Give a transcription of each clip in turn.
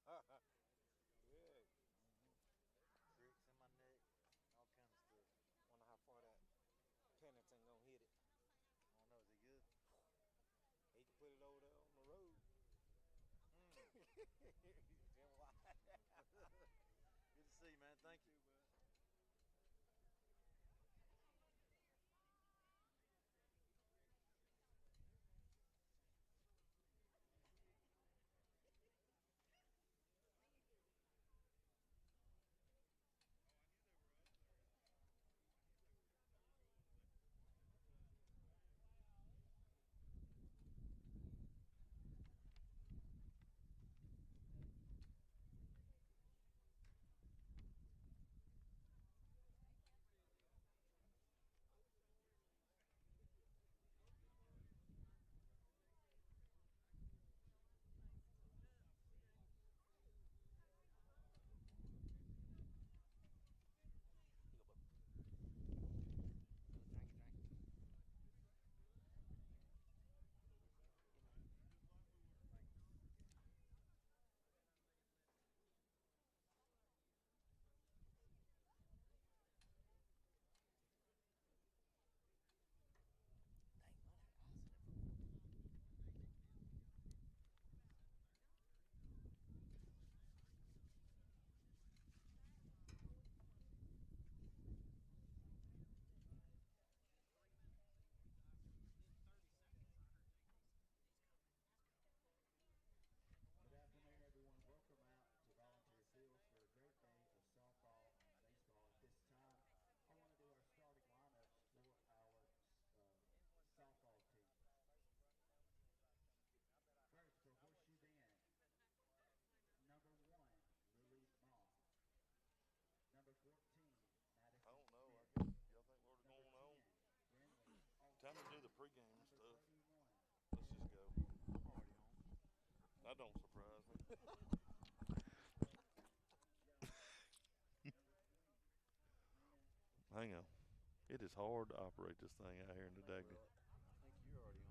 Yeah. Tricks in my neck, all kind of stuff. Wonder how far that Pennington gonna hit it. I don't know, is it good? He can put it over there on the road. Mm. Then why? Good to see you, man. Thank you. Too, bud. Good afternoon, everyone. Welcome out to Volunteer Fields for a great day of softball and baseball. At this time, I want to do our starting lineups for our softball team. First, for Horseshoe Bend, number 1, Lily Moss. Number 14, I Madison don't know. I Smith. guess y'all think we're Number going on. 10, Brinley Time to do Alford. the pregame Number stuff. 31, Let's just Shelby. go. I'm already on. That don't surprise me. Number 20, Lena Hang on. It is hard to operate this thing out here in I the think Dagny. I think you're already on.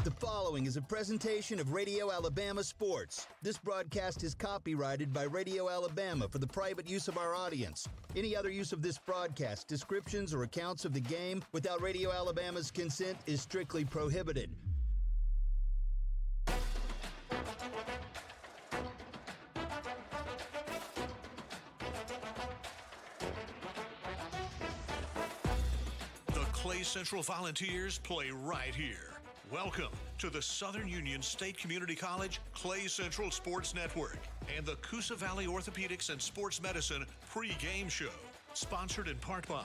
The following is a presentation of Radio Alabama Sports. This broadcast is copyrighted by Radio Alabama for the private use of our audience. Any other use of this broadcast, descriptions, or accounts of the game without Radio Alabama's consent is strictly prohibited. The Clay Central Volunteers play right here. Welcome to the Southern Union State Community College Clay Central Sports Network and the Coosa Valley Orthopedics and Sports Medicine pre-game show, sponsored in part by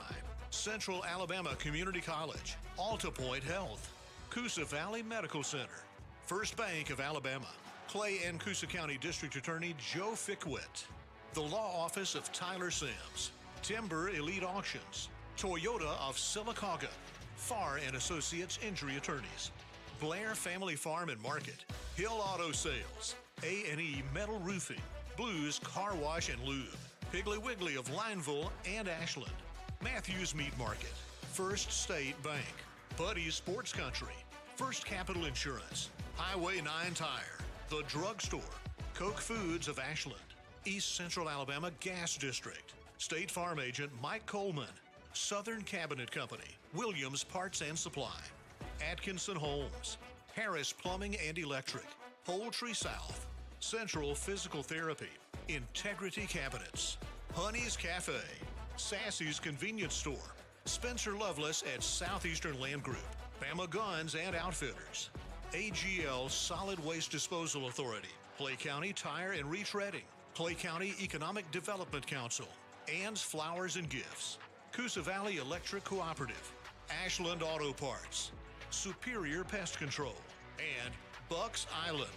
Central Alabama Community College, Alta Point Health, Coosa Valley Medical Center, First Bank of Alabama, Clay and Coosa County District Attorney Joe Fickwit, the Law Office of Tyler Sims, Timber Elite Auctions, Toyota of Sylacauga, Farr and Associates Injury Attorneys, Blair Family Farm and Market, Hill Auto Sales, A&E Metal Roofing, Blues Car Wash and Lube, Piggly Wiggly of Lineville and Ashland, Matthews Meat Market, First State Bank, Buddy's Sports Country, First Capital Insurance, Highway 9 Tire, The Drugstore, Koch Foods of Ashland, East Central Alabama Gas District, State Farm Agent Mike Coleman, Southern Cabinet Company, Williams Parts and Supply, Atkinson Homes, Harris Plumbing and Electric, Poultry South, Central Physical Therapy, Integrity Cabinets, Honey's Cafe, Sassy's Convenience Store, Spencer Loveless at Southeastern Land Group, Bama Guns and Outfitters, AGL Solid Waste Disposal Authority, Clay County Tire and Retreading, Clay County Economic Development Council, Ann's Flowers and Gifts, Coosa Valley Electric Cooperative, Ashland Auto Parts, Superior Pest Control, and Bucks Island.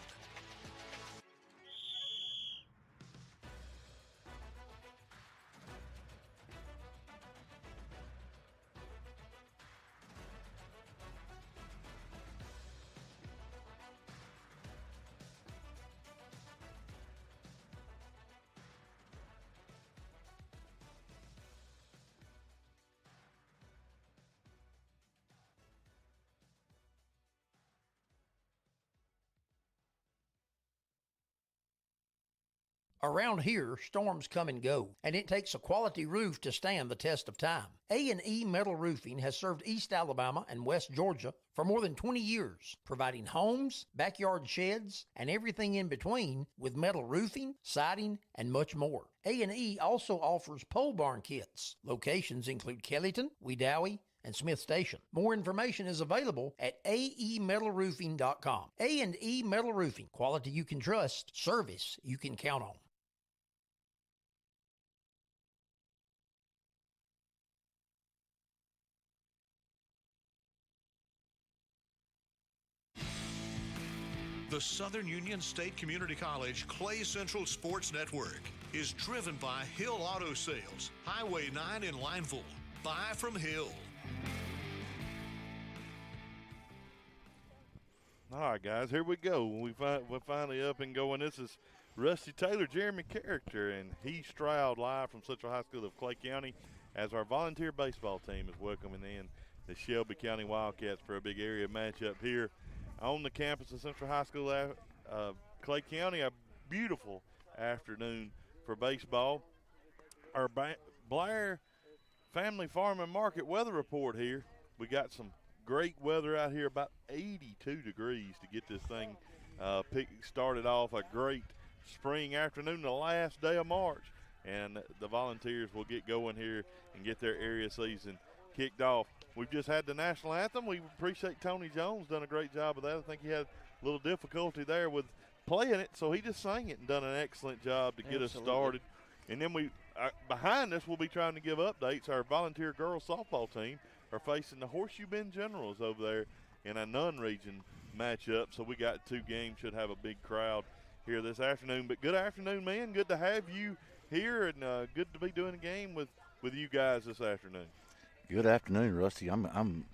Around here, storms come and go, and it takes a quality roof to stand the test of time. A&E Metal Roofing has served East Alabama and West Georgia for more than 20 years, providing homes, backyard sheds, and everything in between with metal roofing, siding, and much more. A&E also offers pole barn kits. Locations include Kellyton, Wedowee, and Smith Station. More information is available at aemetalroofing.com. A&E Metal Roofing, quality you can trust, service you can count on. The Southern Union State Community College Clay Central Sports Network is driven by Hill Auto Sales, Highway 9 in Lineville. Buy from Hill. All right, guys, here we go. We're finally up and going. This is Rusty Taylor, Jeremy Character, and Heath Stroud live from Central High School of Clay County as our volunteer baseball team is welcoming in the Shelby County Wildcats for a big area matchup here on the campus of Central High School Clay County. A beautiful afternoon for baseball. Our Blair Family Farm and Market weather report here. We got some great weather out here, about 82 degrees to get this thing started off. A great spring afternoon, the last day of March, and the Volunteers will get going here and get their area season kicked off. We've just had the national anthem. We appreciate Tony Jones, done a great job of that. I think he had a little difficulty there with playing it, so he just sang it and done an excellent job to get us started. And then behind us, we'll be trying to give updates. Our volunteer girls softball team are facing the Horseshoe Bend Generals over there in a non-region matchup. So we got 2 games, should have a big crowd here this afternoon. But good afternoon, man. Good to have you here, and good to be doing a game with you guys this afternoon. Good afternoon, Rusty. I'm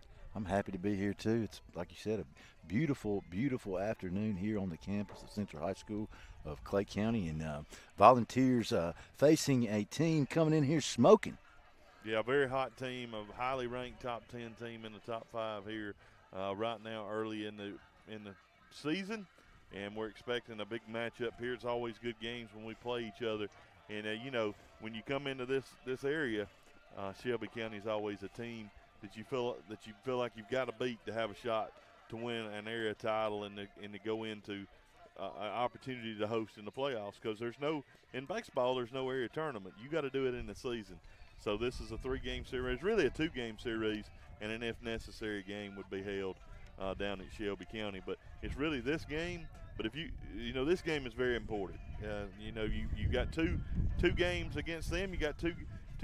happy to be here too. It's like you said, a beautiful, beautiful afternoon here on the campus of Central High School of Clay County, and Volunteers facing a team coming in here smoking. Yeah, a very hot team, a highly ranked top 10 team in the top 5 here right now, early in the season, and we're expecting a big matchup here. It's always good games when we play each other, and you know, when you come into this area. Shelby County is always a team that you feel like you've got to beat to have a shot to win an area title and to go into an opportunity to host in the playoffs. Because in baseball there's no area tournament. You got to do it in the season. So this is a 3-game series, really a 2-game series, and an if necessary game would be held down at Shelby County. But it's really this game. But if you know, this game is very important. You know, you got two games against them. You got two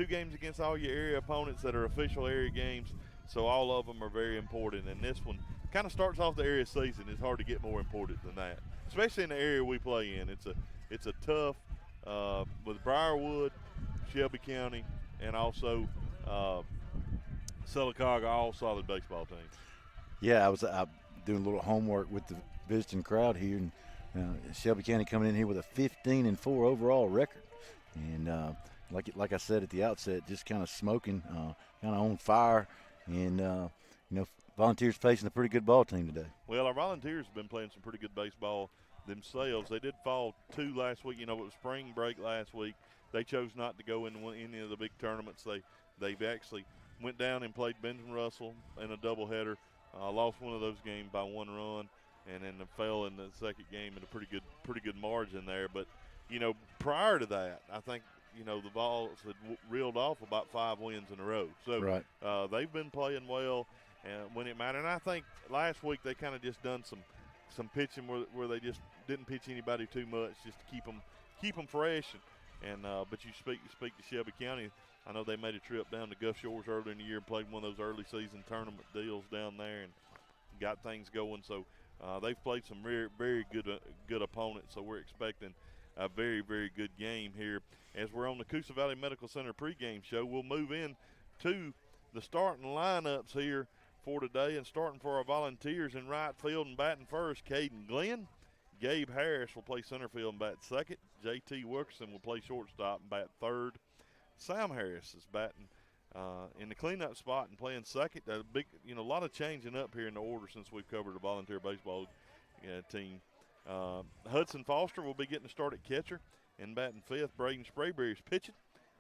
games against all your area opponents that are official area games, so all of them are very important. And this one kind of starts off the area season. It's hard to get more important than that, especially in the area we play in. It's a tough with Briarwood, Shelby County, and also Sylacauga, all solid baseball teams. Yeah, I was doing a little homework with the visiting crowd here, and Shelby County coming in here with a 15-4 overall record, and like I said at the outset, just kind of smoking, kind of on fire, and you know, Volunteers facing a pretty good ball team today. Well, our Volunteers have been playing some pretty good baseball themselves. They did fall 2 last week. You know, it was spring break last week. They chose not to go into any of the big tournaments. They've actually went down and played Benjamin Russell in a doubleheader. Lost one of those games by 1 run, and then fell in the second game in a pretty good margin there. But you know, prior to that, I think the Vols had reeled off about 5 wins in a row. So Right. they've been playing well when it mattered. And I think last week they kind of just done some pitching where they just didn't pitch anybody too much just to keep them fresh. But you speak to Shelby County. I know they made a trip down to Gulf Shores earlier in the year and played one of those early season tournament deals down there and got things going. So they've played some very, very good opponents. So we're expecting a very, very good game here. As we're on the Coosa Valley Medical Center pregame show, we'll move in to the starting lineups here for today. And starting for our Volunteers in right field and batting first, Caden Glenn. Gabe Harris will play center field and bat second. J.T. Wilkerson will play shortstop and bat third. Sam Harris is batting in the cleanup spot and playing second. A lot of changing up here in the order since we've covered the volunteer baseball team. Hudson Foster will be getting a start at catcher and batting fifth. Braden Sprayberry is pitching,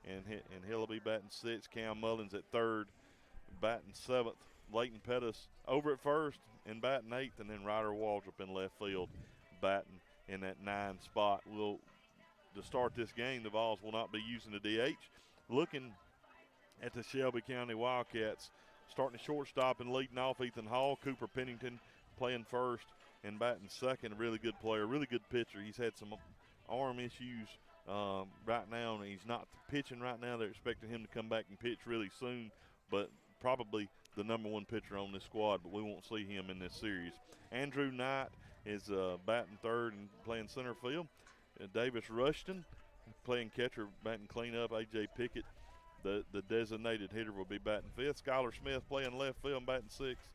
and he'll be batting sixth. Cam Mullins at third, batting seventh. Leighton Pettis over at first and batting eighth, and then Ryder Waldrop in left field batting in that 9 spot. To start this game, the Vols will not be using the DH. Looking at the Shelby County Wildcats, starting the shortstop and leading off Ethan Hall. Cooper Pennington playing first and batting second. A really good player, really good pitcher. He's had some arm issues right now, and he's not pitching right now. They're expecting him to come back and pitch really soon, but probably the number 1 pitcher on this squad, but we won't see him in this series. Andrew Knight is batting third and playing center field. Davis Rushton playing catcher, batting cleanup. A.J. Pickett, the designated hitter, will be batting fifth. Skylar Smith playing left field, batting sixth.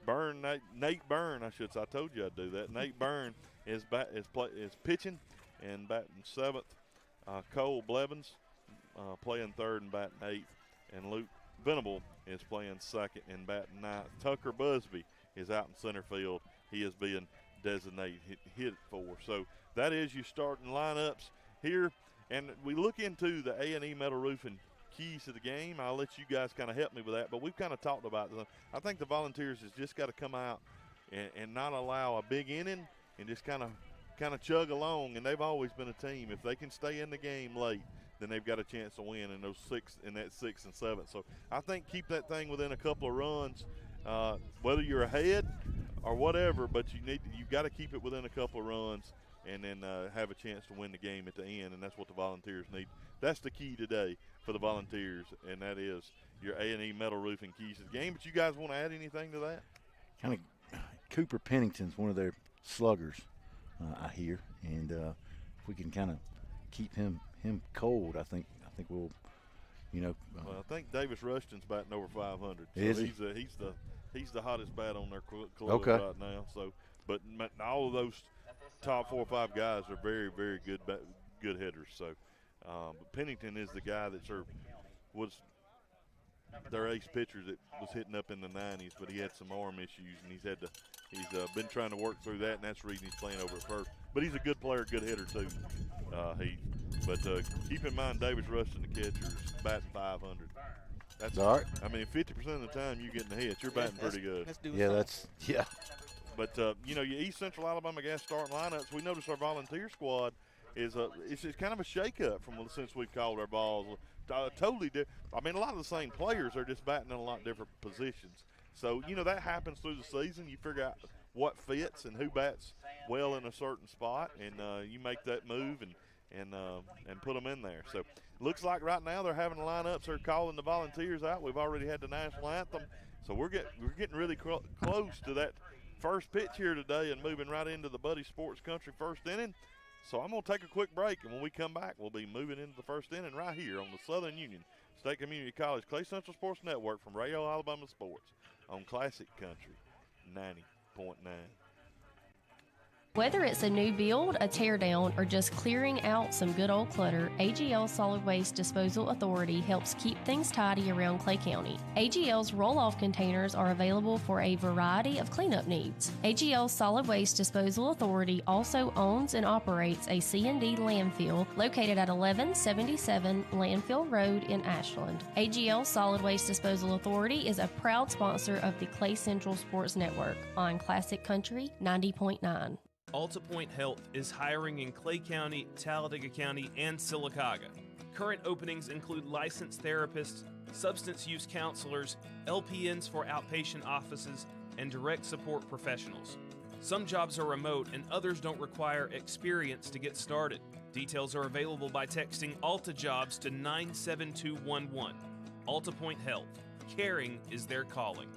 Nate Byrne, I told you I'd do that. Nate Byrne is pitching and batting seventh. Cole Blevins playing third and batting eighth. And Luke Venable is playing second and batting ninth. Tucker Busby is out in center field. He is being designated hit for. So that is your starting lineups here. And we look into the A&E Metal Roofing keys to the game. I'll let you guys kind of help me with that. But we've kind of talked about them. I think the Volunteers has just got to come out and not allow a big inning and just kind of chug along. And they've always been a team. If they can stay in the game late, then they've got a chance to win in that 6 and 7. So I think keep that thing within a couple of runs, whether you're ahead or whatever. But you've got to keep it within a couple of runs, and then have a chance to win the game at the end. And that's what the Volunteers need. That's the key today for the Volunteers, and that is your A&E Metal Roofing keys to the game. But you guys want to add anything to that? Kind of Cooper Pennington's one of their sluggers, I hear, and if we can kind of keep him cold, I think we'll, well, I think Davis Rushton's batting over 500. So is he? He's the hottest bat on their club right now. So, but all of those top 4 or 5 guys are very, very good hitters. So, but Pennington is the guy that was their ace pitcher that was hitting up in the 90s, but he had some arm issues, and he's been trying to work through that, and that's the reason he's playing over at first. But he's a good player, good hitter too. But keep in mind, Davis Rushton, the catcher, is batting 500. That's all right. I mean, 50% of the time you getting the hits, you're batting pretty good. Yeah. But your East Central Alabama Gas starting lineups. We noticed our volunteer squad is it's kind of a shakeup from since we've called our balls. Totally different. I mean, a lot of the same players are just batting in a lot different positions. So that happens through the season. You figure out what fits and who bats well in a certain spot, and you make that move and put them in there. So looks like right now they're having lineups. They're calling the Volunteers out. We've already had the national anthem, so we're getting really close to that first pitch here today and moving right into the Buddy Sports Country first inning. So I'm going to take a quick break, and when we come back, we'll be moving into the first inning right here on the Southern Union State Community College Clay Central Sports Network from Radio Alabama Sports on Classic Country 90.9. Whether it's a new build, a tear down, or just clearing out some good old clutter, AGL Solid Waste Disposal Authority helps keep things tidy around Clay County. AGL's roll-off containers are available for a variety of cleanup needs. AGL Solid Waste Disposal Authority also owns and operates a C&D landfill located at 1177 Landfill Road in Ashland. AGL Solid Waste Disposal Authority is a proud sponsor of the Clay Central Sports Network on Classic Country 90.9. Alta Point Health is hiring in Clay County, Talladega County, and Sylacauga. Current openings include licensed therapists, substance use counselors, LPNs for outpatient offices, and direct support professionals. Some jobs are remote and others don't require experience to get started. Details are available by texting Alta Jobs to 97211. Alta Point Health. Caring is their calling.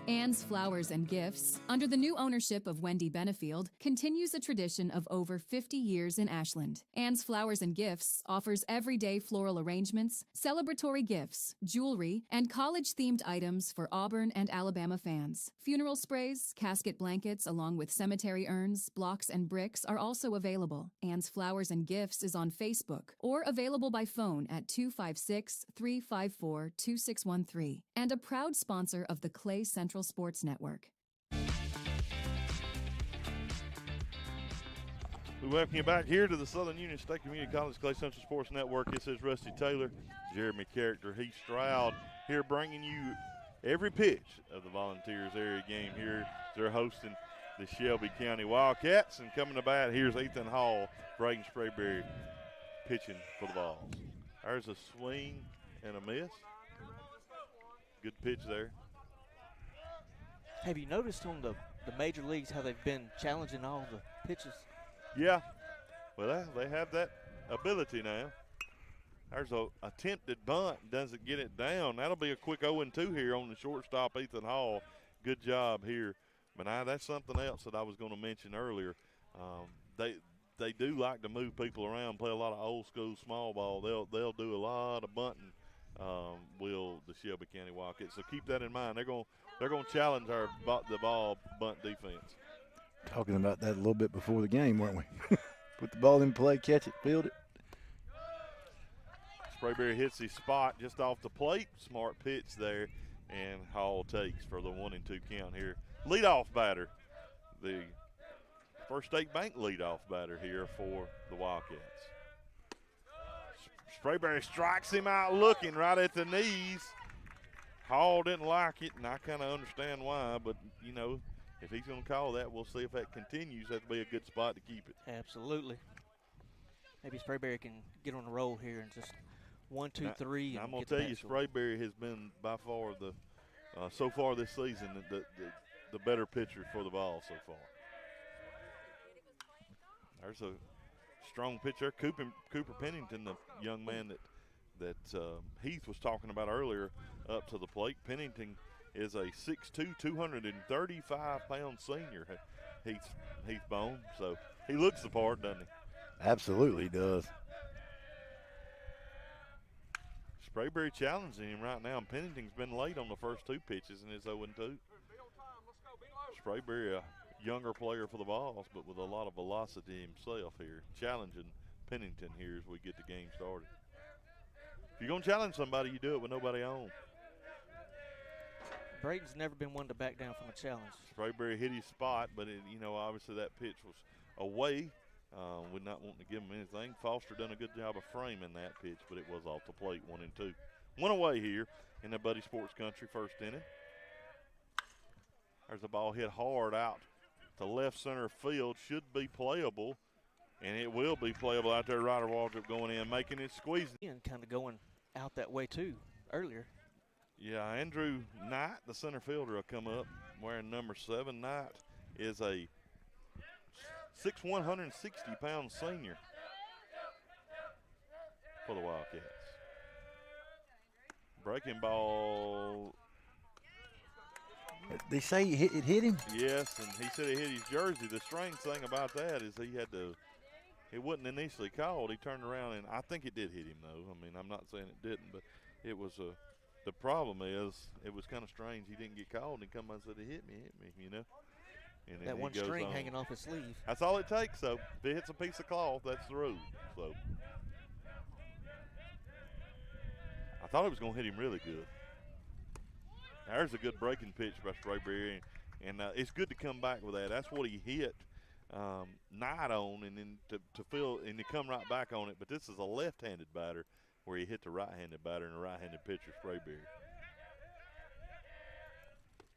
Ann's Flowers and Gifts, under the new ownership of Wendy Benefield, continues a tradition of over 50 years in Ashland. Ann's Flowers and Gifts offers everyday floral arrangements, celebratory gifts, jewelry, and college-themed items for Auburn and Alabama fans. Funeral sprays, casket blankets, along with cemetery urns, blocks, and bricks are also available. Ann's Flowers and Gifts is on Facebook or available by phone at 256-354-2613, and a proud sponsor of the Clay Central Sports Network. We welcome you back here to the Southern Union State Community College Clay Central Sports Network. This is Rusty Taylor, Jeremy Character, Heath Stroud, here bringing you every pitch of the Volunteers area game here. They're hosting the Shelby County Wildcats, and coming to bat, here's Ethan Hall, Braden Sprayberry pitching for the Vols. There's a swing and a miss. Good pitch there. Have you noticed on the major leagues how they've been challenging all the pitches? Yeah. Well, they have that ability now. There's a attempted bunt, doesn't get it down. That'll be a quick 0-2 here on the shortstop, Ethan Hall. Good job here. But now that's something else that I was going to mention earlier. They do like to move people around, play a lot of old school small ball. They'll do a lot of bunting. Will the Shelby County Wildcats. So keep that in mind. They're going to challenge the ball bunt defense. Talking about that a little bit before the game, weren't we? Put the ball in play, catch it, field it. Sprayberry hits his spot just off the plate. Smart pitch there, and Hall takes for the 1-2 count here. Leadoff batter, the First State Bank leadoff batter here for the Wildcats. Sprayberry strikes him out looking right at the knees. Hall didn't like it, and I kind of understand why, but, you know, if he's going to call that, we'll see if that continues. That'd be a good spot to keep it. Absolutely. Maybe Sprayberry can get on the roll here and just 1, 2, 3. I'm going to tell you, Sprayberry has been by far so far this season, the better pitcher for the ball so far. There's a strong pitcher, Cooper Pennington, the young man that Heath was talking about earlier, up to the plate. Pennington is a 6'2", 235-pound senior, Heath Bone. So he looks the part, doesn't he? Absolutely does. Sprayberry challenging him right now, and Pennington's been late on the first 2 pitches in his 0-2. Sprayberry, a younger player for the Vols, but with a lot of velocity himself here, challenging Pennington here as we get the game started. If you're going to challenge somebody, you do it with nobody on. Braden's never been one to back down from a challenge. Sprayberry hit his spot, but obviously that pitch was away. We're not wanting to give him anything. Foster done a good job of framing that pitch, but it was off the plate, 1-2. One away here in the Buddy Sports Country first inning. There's a ball hit hard out to left center field. Should be playable, and it will be playable out there. Ryder Waldrop going in, making it squeezing. And kind of going out that way too earlier. Yeah, Andrew Knight, the center fielder, will come up wearing number 7. Knight is a 6'1", 160-pound senior for the Wildcats. Breaking ball. They say it hit him? Yes, and he said it hit his jersey. The strange thing about that is it wasn't initially called. He turned around, and I think it did hit him, though. I mean, I'm not saying it didn't, but it was the problem is it was kind of strange. He didn't get called and come and said, it hit me, you know. And that one string hanging off his sleeve. That's all it takes, so if it hits a piece of cloth, that's the rule. So I thought it was going to hit him really good. There's a good breaking pitch by Sprayberry, and it's good to come back with that. That's what he hit Knight on, and then to feel and to come right back on it. But this is a left-handed batter where he hit the right-handed batter and a right-handed pitcher, Sprayberry.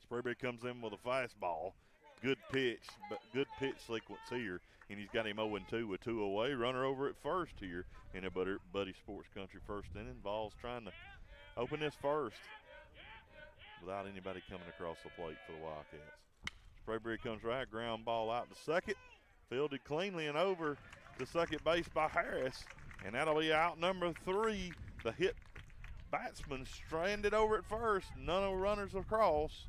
Sprayberry comes in with a fastball. good pitch, but good pitch sequence here. And he's got him 0-2 with 2 away. Runner over at first here in a Buddy Sports Country first inning. Vols trying to open this first without anybody coming across the plate for the Wildcats. Sprayberry comes right, ground ball out to second. Fielded cleanly and over to second base by Harris. And that'll be out number 3. The hit batsman stranded over at first. None of the runners across.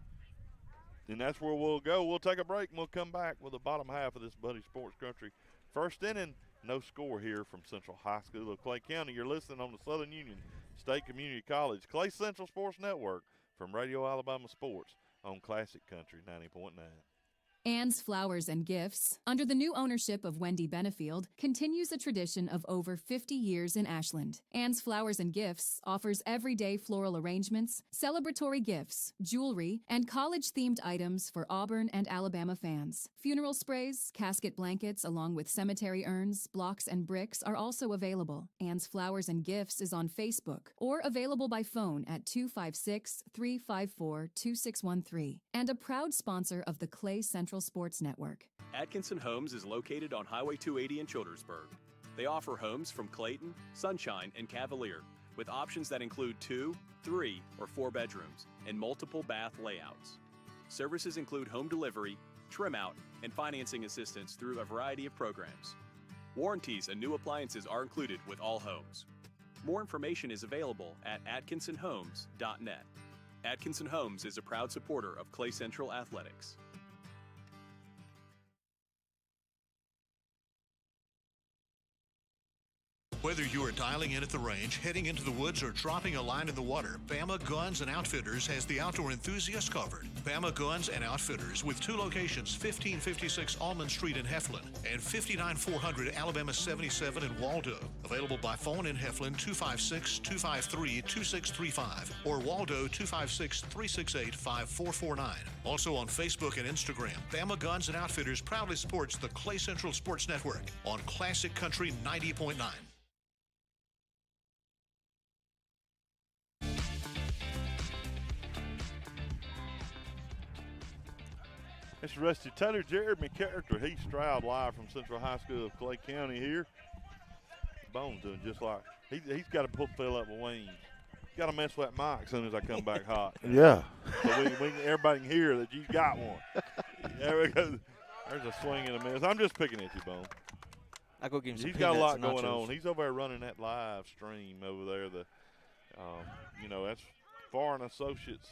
And that's where we'll go. We'll take a break and we'll come back with the bottom half of this Buddy Sports Country first inning. No score here from Central High School of Clay County. You're listening on the Southern Union State Community College Clay Central Sports Network from Radio Alabama Sports on Classic Country 90.9. Ann's Flowers and Gifts, under the new ownership of Wendy Benefield, continues a tradition of over 50 years in Ashland. Ann's Flowers and Gifts offers everyday floral arrangements, celebratory gifts, jewelry, and college-themed items for Auburn and Alabama fans. Funeral sprays, casket blankets, along with cemetery urns, blocks, and bricks are also available. Ann's Flowers and Gifts is on Facebook or available by phone at 256-354-2613, and a proud sponsor of the Clay Central Sports Network. Atkinson Homes is located on Highway 280 in Childersburg. They offer homes from Clayton, Sunshine, and Cavalier, with options that include 2, 3, or 4 bedrooms and multiple bath layouts. Services include home delivery, trim out, and financing assistance through a variety of programs. Warranties and new appliances are included with all homes. More information is available at atkinsonhomes.net. Atkinson Homes is a proud supporter of Clay Central Athletics. Whether you are dialing in at the range, heading into the woods, or dropping a line in the water, Bama Guns and Outfitters has the outdoor enthusiast covered. Bama Guns and Outfitters, with 2 locations, 1556 Almond Street in Heflin and 59400 Alabama 77 in Waldo. Available by phone in Heflin 256-253-2635 or Waldo 256-368-5449. Also on Facebook and Instagram, Bama Guns and Outfitters proudly supports the Clay Central Sports Network on Classic Country 90.9. It's Rusty Taylor, Jeremy Character. Heath Stroud live from Central High School of Clay County here. Bones doing just like he's got to fill up with wings. Got to mess with that mic as soon as I come back hot. Yeah. So everybody can hear that you got one. There we go. There's a swing and a miss. I'm just picking at you, Bone. I go give him some He's got a lot peanuts and going nachos. on. He's over there running that live stream over there. That's Foreign Associates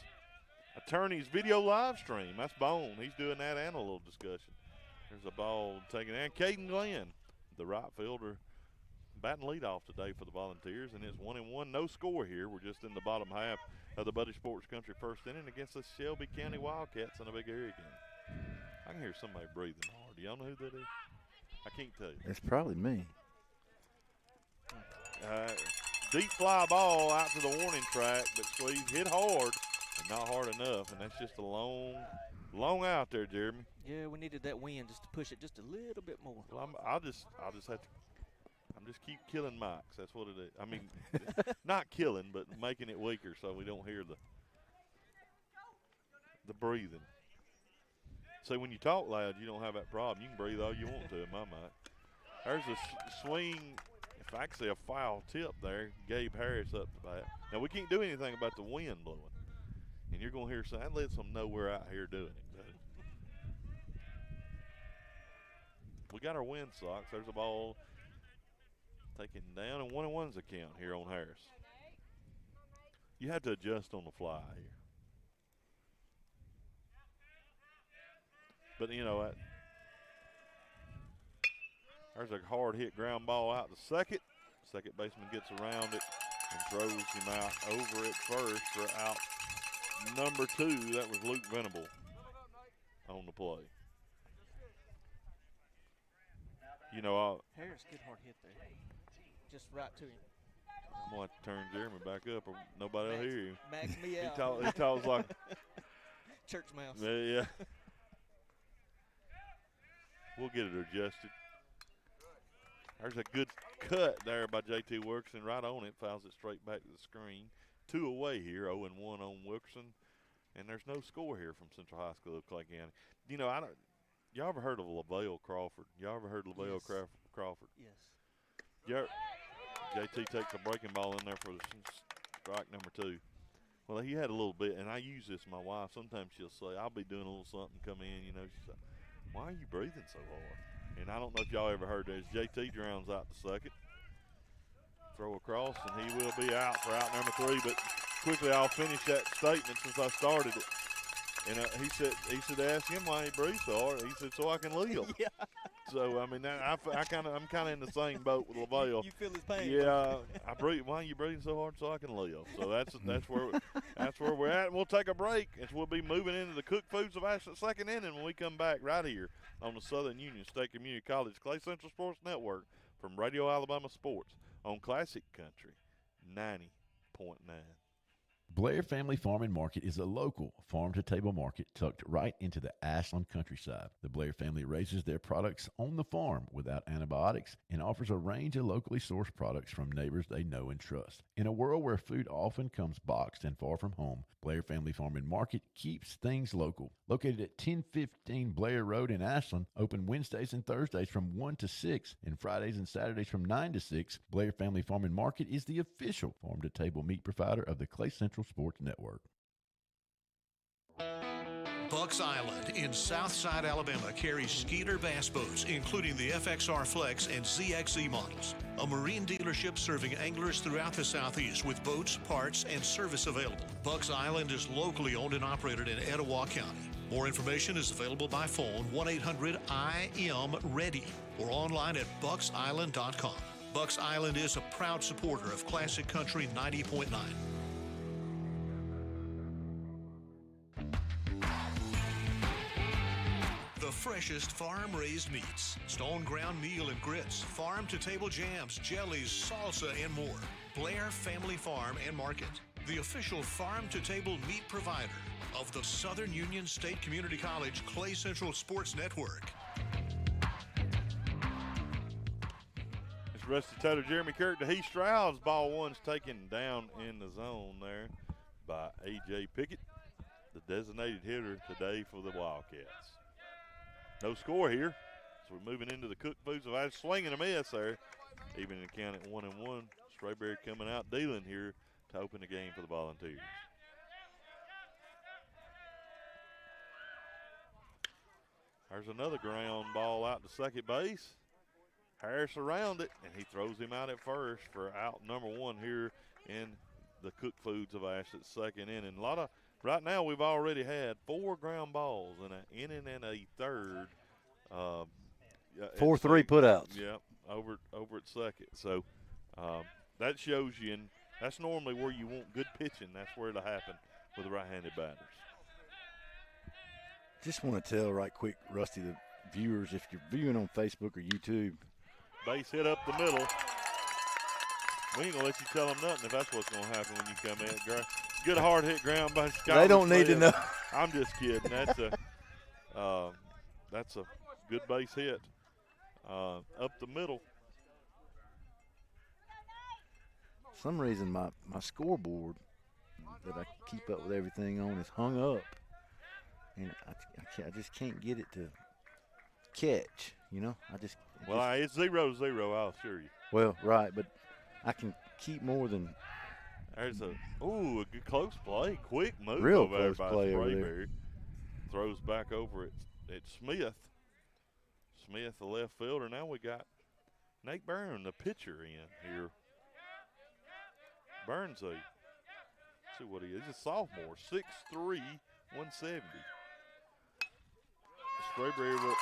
Attorneys video live stream. That's Bone. He's doing that and a little discussion. There's a ball taken in. Caden Glenn, the right fielder, batting leadoff today for the Volunteers, and it's 1-1. No score here. We're just in the bottom half of the Buddy Sports Country first inning against the Shelby County Wildcats in a big area game. I can hear somebody breathing hard. Do y'all know who that is? I can't tell you. It's probably me. Deep fly ball out to the warning track, but Squeeze hit hard and not hard enough, and that's just a long out there, Jeremy. Yeah, we needed that wind just to push it just a little bit more. Well, I'll just have to. I'm just keep killing mics. That's what it is. I mean, not killing, but making it weaker so we don't hear the breathing. So when you talk loud, you don't have that problem. You can breathe all you want to in my mic. There's a swing. If actually a foul tip there, Gabe Harris up to bat. Now we can't do anything about the wind blowing, and you're gonna hear something. That lets them know we're out here doing it. Buddy. We got our wind socks. There's a ball taken down, and 1-1's a count here on Harris. You have to adjust on the fly here. But, you know, there's a hard hit ground ball out to second. Second baseman gets around it and throws him out over at first for out number 2. That was Luke Venable on the play. You know, Harris, good hard hit there. Just right to him. I'm going to have to turn Jeremy back up or nobody will hear you. Max me out. He talks like church mouse. Yeah. We'll get it adjusted. There's a good cut there by J.T. Wilkerson. Right on it, fouls it straight back to the screen. 2 away here, 0-1 on Wilkerson. And there's no score here from Central High School of Clay County. You know, y'all ever heard of Lavelle Crawford? Y'all ever heard of Lavelle Yes. Crawford? Yes. Yeah. JT takes a breaking ball in there for the strike number 2. Well, he had a little bit, and I use this. My wife, sometimes she'll say, I'll be doing a little something, come in, you know. She's like, why are you breathing so hard? And I don't know if y'all ever heard this. JT drowns out the second. Throw across, and he will be out for out number 3. But quickly, I'll finish that statement since I started it. And he said, ask him why he breathes so hard. He said, so I can live. Yeah. So I mean, I'm kind of in the same boat with Lavelle. You feel his pain. Yeah, I breathe. Why are you breathing so hard? So I can live. So that's where we're at. And we'll take a break, and we'll be moving into the Cook Foods of Ashland second inning when we come back right here on the Southern Union State Community College Clay Central Sports Network from Radio Alabama Sports on Classic Country 90.9. Blair Family Farm and Market is a local farm-to-table market tucked right into the Ashland countryside. The Blair family raises their products on the farm without antibiotics and offers a range of locally sourced products from neighbors they know and trust. In a world where food often comes boxed and far from home, Blair Family Farm and Market keeps things local. Located at 1015 Blair Road in Ashland, open Wednesdays and Thursdays from 1 to 6 and Fridays and Saturdays from 9 to 6, Blair Family Farm and Market is the official farm-to-table meat provider of the Clay Central Sports Network. Bucks Island in Southside Alabama carries Skeeter bass boats, including the FXR Flex and ZXE models. A marine dealership serving anglers throughout the Southeast with boats, parts, and service available. Bucks Island is locally owned and operated in Etowah County. More information is available by phone 1-800-IM-READY or online at bucksisland.com. Bucks Island is a proud supporter of Classic Country 90.9. The freshest farm-raised meats, stone ground meal and grits, farm-to-table jams, jellies, salsa, and more. Blair Family Farm and Market, the official farm-to-table meat provider of the Southern Union State Community College Clay Central Sports Network. It's Rusty Taylor, Jeremy Kirk to Heath Stroud's ball one's taken down in the zone there by A.J. Pickett, the designated hitter today for the Wildcats. No score here, so we're moving into the Cook Foods of Ashland. Swing and a miss there, even in the count at 1-1. Strayberry coming out dealing here to open the game for the Volunteers. There's another ground ball out to second base. Harris around it, and he throws him out at first for out number 1 here in the Cook Foods of Ashland second inning. Right now, we've already had 4 ground balls in an inning and a third. 4-3 putouts. Yeah, over at second. So that shows you, and that's normally where you want good pitching. That's where it'll happen with the right-handed batters. Just want to tell right quick, Rusty, the viewers, if you're viewing on Facebook or YouTube. Base hit up the middle. We ain't going to let you tell them nothing if that's what's going to happen when you come in. Good hard hit ground by Scott. They don't need to know. I'm just kidding. That's a good base hit up the middle. For some reason, my scoreboard that I keep up with everything on is hung up, and I just can't get it to catch. You know, it's 0-0. I'll assure you. Well, right, but I can keep more than. There's a good close play, quick move real over there close by play over Sprayberry. there. Throws back over at Smith. Smith, the left fielder. Now we got Nate Byrne, the pitcher, in here. Burns, see what he is. He's a sophomore, 6'3", 170. Sprayberry with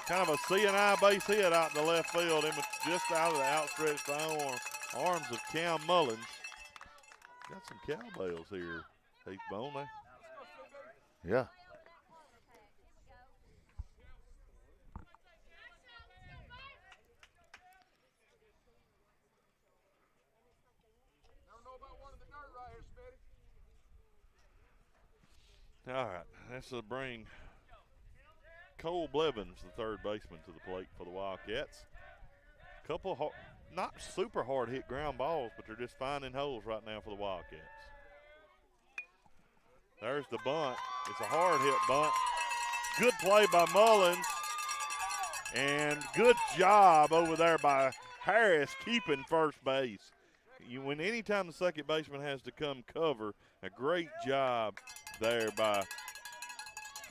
kind of a C&I base hit out in the left field, just out of the outstretched arms of Cam Mullins. Got some cowbells here, Heath Boney. Yeah. All right, this will bring Cole Blevins, the third baseman, to the plate for the Wildcats. Couple not super hard hit ground balls, but they're just finding holes right now for the Wildcats. There's the bunt. It's a hard hit bunt. Good play by Mullins. And good job over there by Harris keeping first base. When anytime the second baseman has to come cover, a great job there by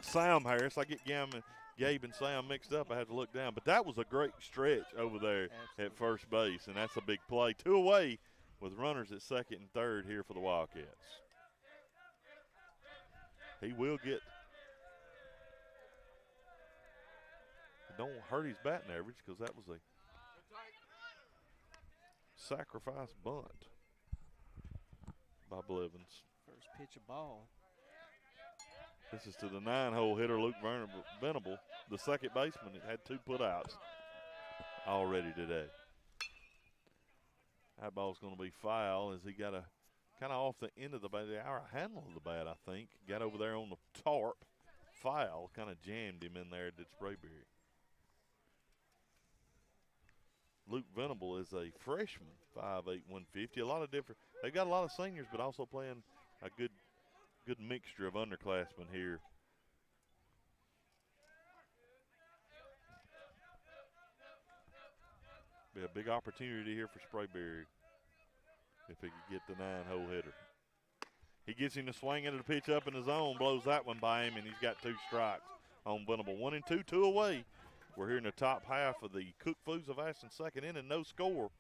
Sam Harris. I get Gabe and Sam mixed up. I had to look down. But that was a great stretch over there at first base, and that's a big play. 2 away with runners at second and third here for the Wildcats. He will get – don't hurt his batting average because that was a sacrifice bunt by Blevins. First pitch of ball. This is to the 9-hole hitter, Luke Venable, the second baseman. It had 2 putouts already today. That ball's going to be foul as he got a kind of off the end of the bat, the handle of the bat, I think. Got over there on the tarp. Foul kind of jammed him in there, did Sprayberry. Luke Venable is a freshman, 5'8", 150. A lot of different. They've got a lot of seniors, but also playing a good mixture of underclassmen here. Be a big opportunity here for Sprayberry if he could get the 9-hole hitter. He gets him to swing into the pitch up in the zone, blows that one by him, and he's got 2 strikes on Venable. 1 and 2, 2 away. We're here in the top half of the Cook Foods of Ashland second inning, no score,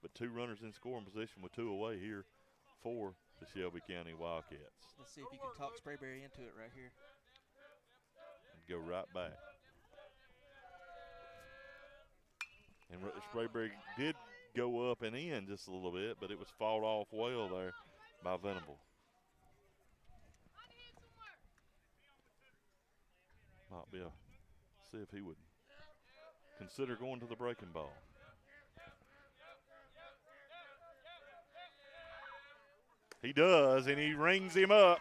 but 2 runners in scoring position with 2 away here for the Shelby County Wildcats. Let's see if you can talk Sprayberry into it right here. And go right back. And Sprayberry did go up and in just a little bit, but it was fought off well there by Venable. Might be see if he would consider going to the breaking ball. He does, and he rings him up,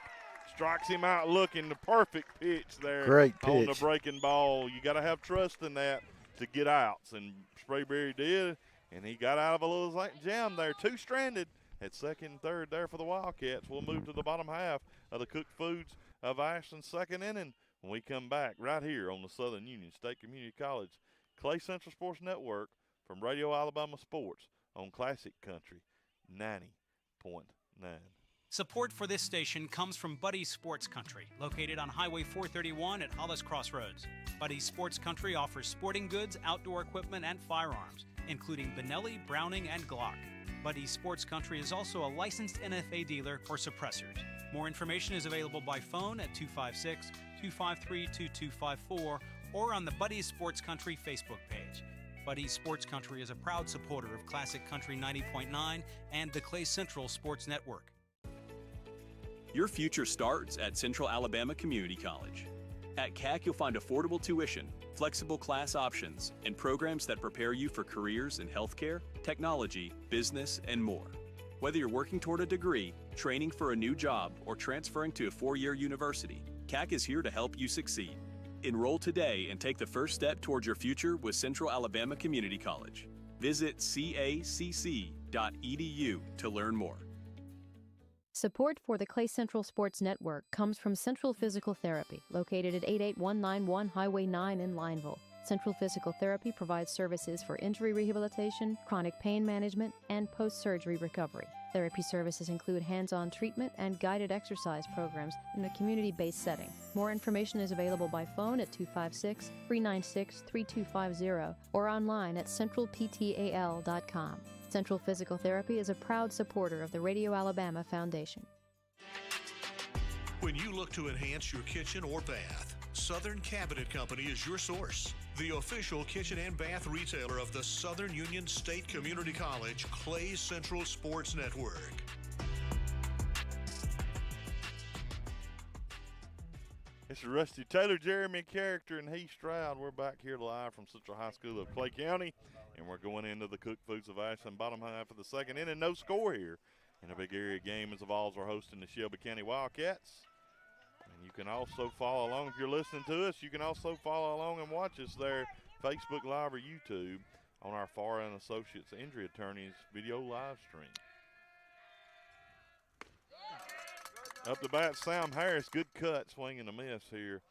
strikes him out looking. The perfect pitch there. Great pitch. On the breaking ball. You got to have trust in that to get outs, and Sprayberry did, and he got out of a little jam there. 2 stranded at second and third there for the Wildcats. We'll move to the bottom half of the Cook Foods of Ashland second inning when we come back right here on the Southern Union State Community College Clay Central Sports Network from Radio Alabama Sports on Classic Country 90.9. Support for this station comes from Buddy's Sports Country, located on Highway 431 at Hollis Crossroads. Buddy's Sports Country offers sporting goods, outdoor equipment, and firearms, including Benelli, Browning, and Glock. Buddy's Sports Country is also a licensed NFA dealer for suppressors. More information is available by phone at 256-253-2254 or on the Buddy's Sports Country Facebook page. Buddy's Sports Country is a proud supporter of Classic Country 90.9 and the Clay Central Sports Network. Your future starts at Central Alabama Community College. At CAC, you'll find affordable tuition, flexible class options, and programs that prepare you for careers in healthcare, technology, business, and more. Whether you're working toward a degree, training for a new job, or transferring to a 4-year university, CAC is here to help you succeed. Enroll today and take the first step towards your future with Central Alabama Community College. Visit cacc.edu to learn more. Support for the Clay Central Sports Network comes from Central Physical Therapy, located at 88191 Highway 9 in Lineville. Central Physical Therapy provides services for injury rehabilitation, chronic pain management, and post-surgery recovery. Therapy services include hands-on treatment and guided exercise programs in a community-based setting. More information is available by phone at 256-396-3250 or online at centralptal.com. Central Physical Therapy is a proud supporter of the Radio Alabama Foundation. When you look to enhance your kitchen or bath, Southern Cabinet Company is your source. The official kitchen and bath retailer of the Southern Union State Community College Clay Central Sports Network. It's Rusty Taylor, Jeremy Character, and Heath Stroud. We're back here live from Central High School of Clay County, and we're going into the Cook Foods of Ashland bottom half of the second inning. No score here in a big area game as the Vols are hosting the Shelby County Wildcats. And you can also follow along if you're listening to us. You can also follow along and watch us there, Facebook Live or YouTube, on our Farr and Associates Injury Attorneys video live stream. Up the bat, Sam Harris. Good cut, swing and a miss here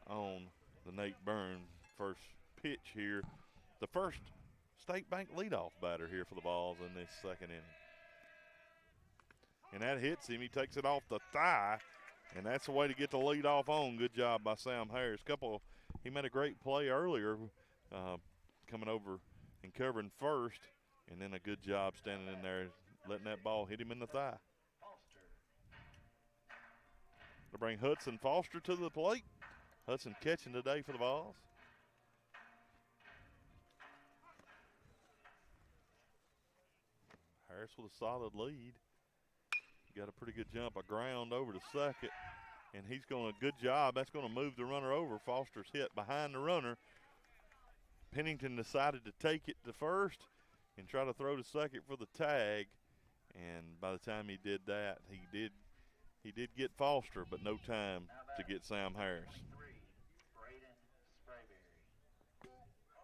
on the Nate Byrne first pitch here. The first State Bank leadoff batter here for the Vols in this second inning. And that hits him. He takes it off the thigh, and that's the way to get the lead off on. Good job by Sam Harris. He made a great play earlier coming over and covering first, and then a good job standing in there letting that ball hit him in the thigh. To bring Hudson Foster to the plate. Hudson catching today for the Vols. Harris with a solid lead. Got a pretty good jump, a ground over to second, and he's going a good job. That's going to move the runner over. Foster's hit behind the runner. Pennington decided to take it to first and try to throw to second for the tag, and by the time he did that, he did get Foster, but no time to get Sam Harris.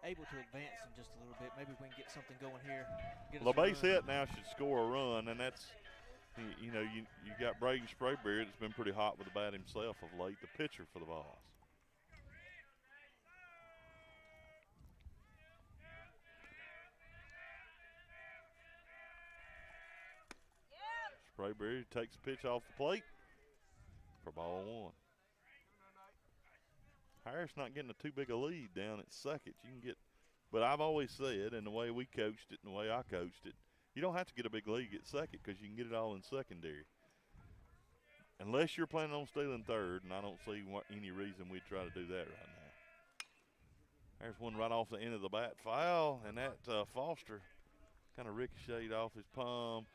Able to advance him just a little bit. Maybe we can get something going here. Well, the base hit now should score a run, and that's, you got Braden Sprayberry that's been pretty hot with the bat himself of late, the pitcher for the Vols. Sprayberry takes the pitch off the plate for ball one. Harris not getting a too big a lead down at second. But I've always said, and the way we coached it and the way I coached it, you don't have to get a big lead at second because you can get it all in secondary. Unless you're planning on stealing third, and I don't see any reason we'd try to do that right now. There's one right off the end of the bat, foul, and that Foster kind of ricocheted off his palm,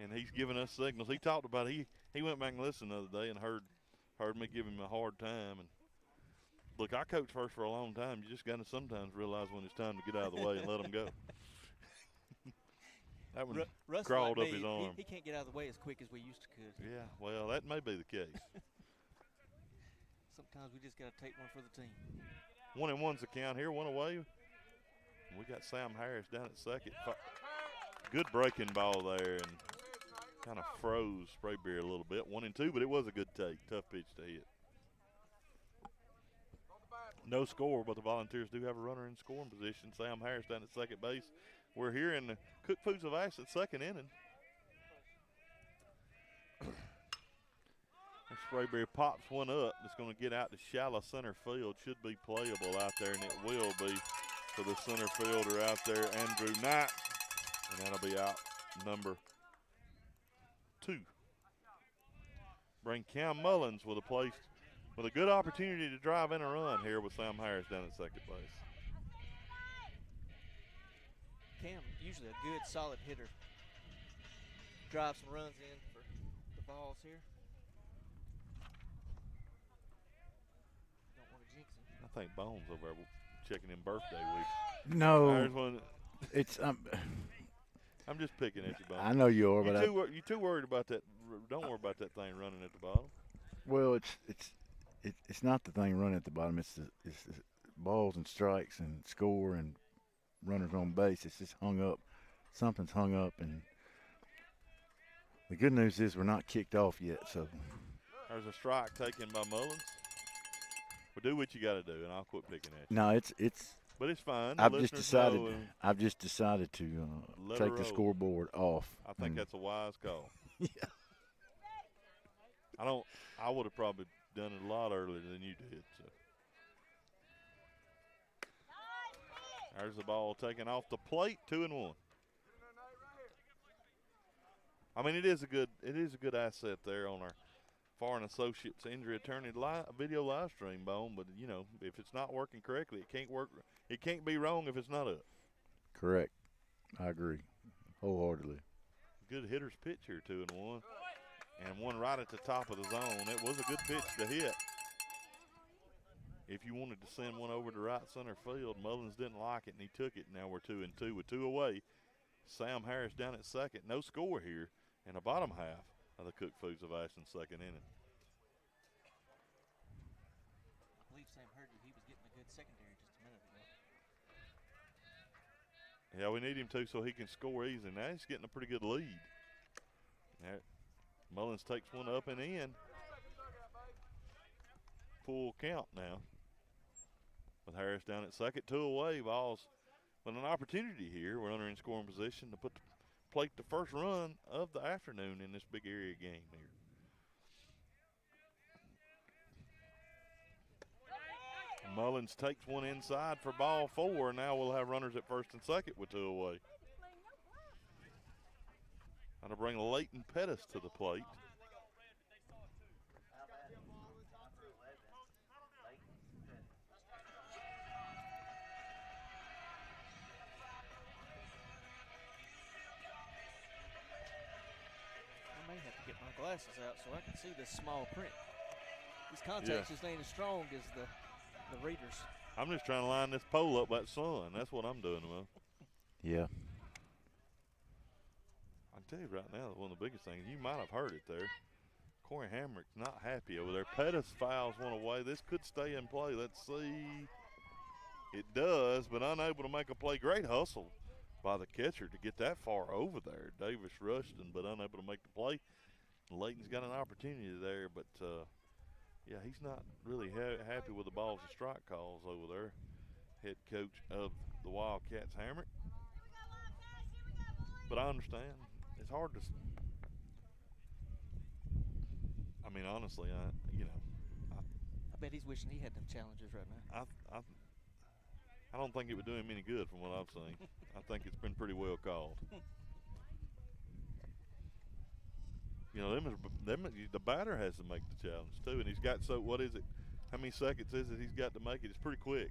and he's giving us signals. He talked about it. He went back and listened the other day and heard me give him a hard time. And look, I coached first for a long time. You just got to sometimes realize when it's time to get out of the way and let them go. That one crawled up his arm. He can't get out of the way as quick as we used to could. Yeah, well, that may be the case. Sometimes we just got to take one for the team. 1-1's the count here, one away. We got Sam Harris down at second. Good breaking ball there and kind of froze Sprayberry a little bit. 1-2, but it was a good take. Tough pitch to hit. No score, but the Volunteers do have a runner in scoring position. Sam Harris down at second base. We're here in the Cook Foods of Ashland second inning. And Sprayberry pops one up. It's going to get out to shallow center field. Should be playable out there, and it will be for the center fielder out there, Andrew Knight. And that'll be out number 2. Bring Cam Mullins with a good opportunity to drive in a run here with Sam Harris down at second base. Cam, usually a good, solid hitter. Drive some runs in for the Vols here. Don't want to jinx him. I think Bones over there checking in birthday week. No, it's I'm just picking at you, Bones. I know you are, but you're too worried about that. Don't worry about that thing running at the bottom. Well, it's not the thing running at the bottom. It's the balls and strikes and score and runners on base. It's just hung up. Something's hung up, and the good news is we're not kicked off yet. So there's a strike taken by Mullins. Well, do what you got to do, and I'll quit picking at you. No, it's. But it's fine. I've just decided to take the scoreboard off. I think that's a wise call. Yeah. I would have probably done it a lot earlier than you did. So. There's the ball taken off the plate, 2-1. I mean, it is a good asset there on our Foreign Associates injury attorney video live stream, Bone. But if it's not working correctly, it can't work. It can't be wrong if it's not up. Correct. I agree wholeheartedly. Good hitter's pitch here, 2-1. And one right at the top of the zone. It was a good pitch to hit. If you wanted to send one over to right center field, Mullins didn't like it, and he took it. Now we're 2-2 with 2 away. Sam Harris down at second. No score here in the bottom half of the Cook Foods of Ashland second inning. I believe Sam heard you. He was getting a good secondary just a minute ago. Yeah, we need him to so he can score easy. Now he's getting a pretty good lead. Now, Mullins takes one up and in. Full count now. with Harris down at second. 2 away. Vols with an opportunity here. We're under in scoring position to plate the first run of the afternoon in this big area game here. Mullins takes one inside for ball 4. Now we'll have runners at first and second with 2 away. That'll bring Leighton Pettis to the plate. I may have to get my glasses out so I can see this small print. These contacts just ain't as strong as the readers. I'm just trying to line this pole up by the sun. That's what I'm doing, man. Yeah. I can tell you right now, one of the biggest things, you might have heard it there. Corey Hamrick's not happy over there. Pettis fouls one away. This could stay in play. Let's see. It does, but unable to make a play. Great hustle by the catcher to get that far over there. Davis Rushton, but unable to make the play. Leighton's got an opportunity there, but yeah, he's not really happy with the balls and strike calls over there. Head coach of the Wildcats, Hamrick. But I understand. It's hard to. I mean, honestly, I bet he's wishing he had them challenges right now. I don't think it would do him any good from what I've seen. I think it's been pretty well called. You know, the batter has to make the challenge too, and he's got what is it? How many seconds is it he's got to make it? It's pretty quick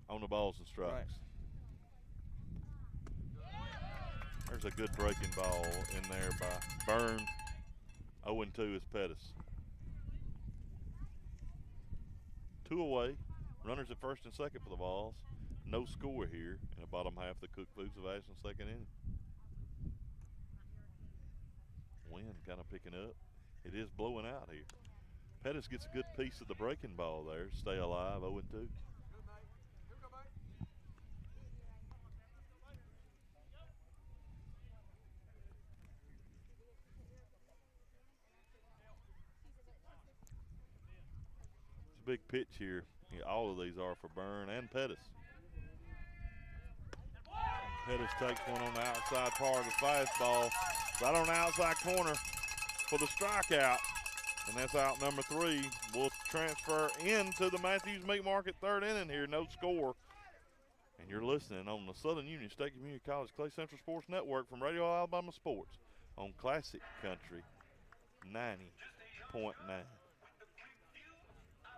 on the balls and strikes. Right. There's a good breaking ball in there by Byrne. 0-2 is Pettis. 2 away. Runners at first and second for the Vols. No score here in the bottom half of the Cook Foods of Ashland second inning. Wind kind of picking up. It is blowing out here. Pettis gets a good piece of the breaking ball there. Stay alive, 0-2. It's a big pitch here. Yeah, all of these are for Byrne and Pettis. Pettis takes one on the outside part of the fastball. Right on the outside corner for the strikeout. And that's out number 3. We'll transfer into the Matthews Meat Market third inning here. No score. And you're listening on the Southern Union State Community College Clay Central Sports Network from Radio Alabama Sports on Classic Country 90.9.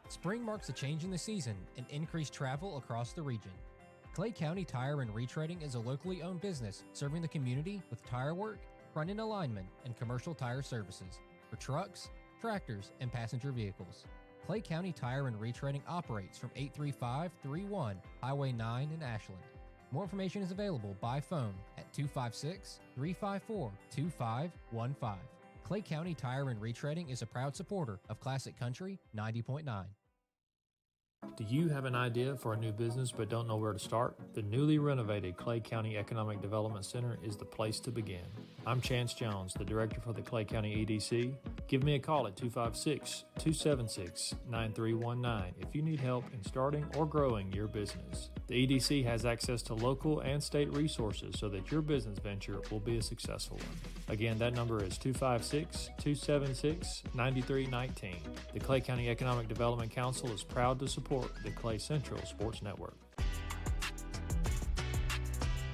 Spring marks a change in the season and increased travel across the region. Clay County Tire and Retreading is a locally owned business serving the community with tire work, front-end alignment, and commercial tire services for trucks, tractors, and passenger vehicles. Clay County Tire and Retreading operates from 83531 Highway 9 in Ashland. More information is available by phone at 256-354-2515. Clay County Tire and Retreading is a proud supporter of Classic Country 90.9. Do you have an idea for a new business but don't know where to start? The newly renovated Clay County Economic Development Center is the place to begin. I'm Chance Jones, the director for the Clay County EDC. Give me a call at 256-276-9319 if you need help in starting or growing your business. The EDC has access to local and state resources so that your business venture will be a successful one. Again, that number is 256-276-9319. The Clay County Economic Development Council is proud to support the Clay Central Sports Network.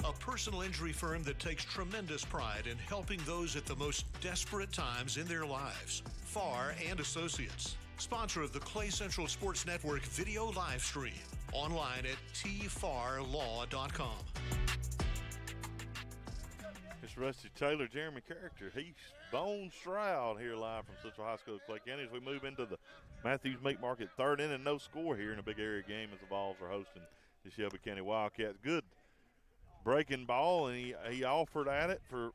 A personal injury firm that takes tremendous pride in helping those at the most desperate times in their lives. Farr and Associates, sponsor of the Clay Central Sports Network video live stream, online at tfarlaw.com. It's Rusty Taylor, Jeremy Character. He's Bone Stroud here live from Central High School of Clay County as we move into the Matthews Meat Market third inning. No score here in a big area game as the Vols are hosting the Shelby County Wildcats. Good breaking ball, and he offered at it for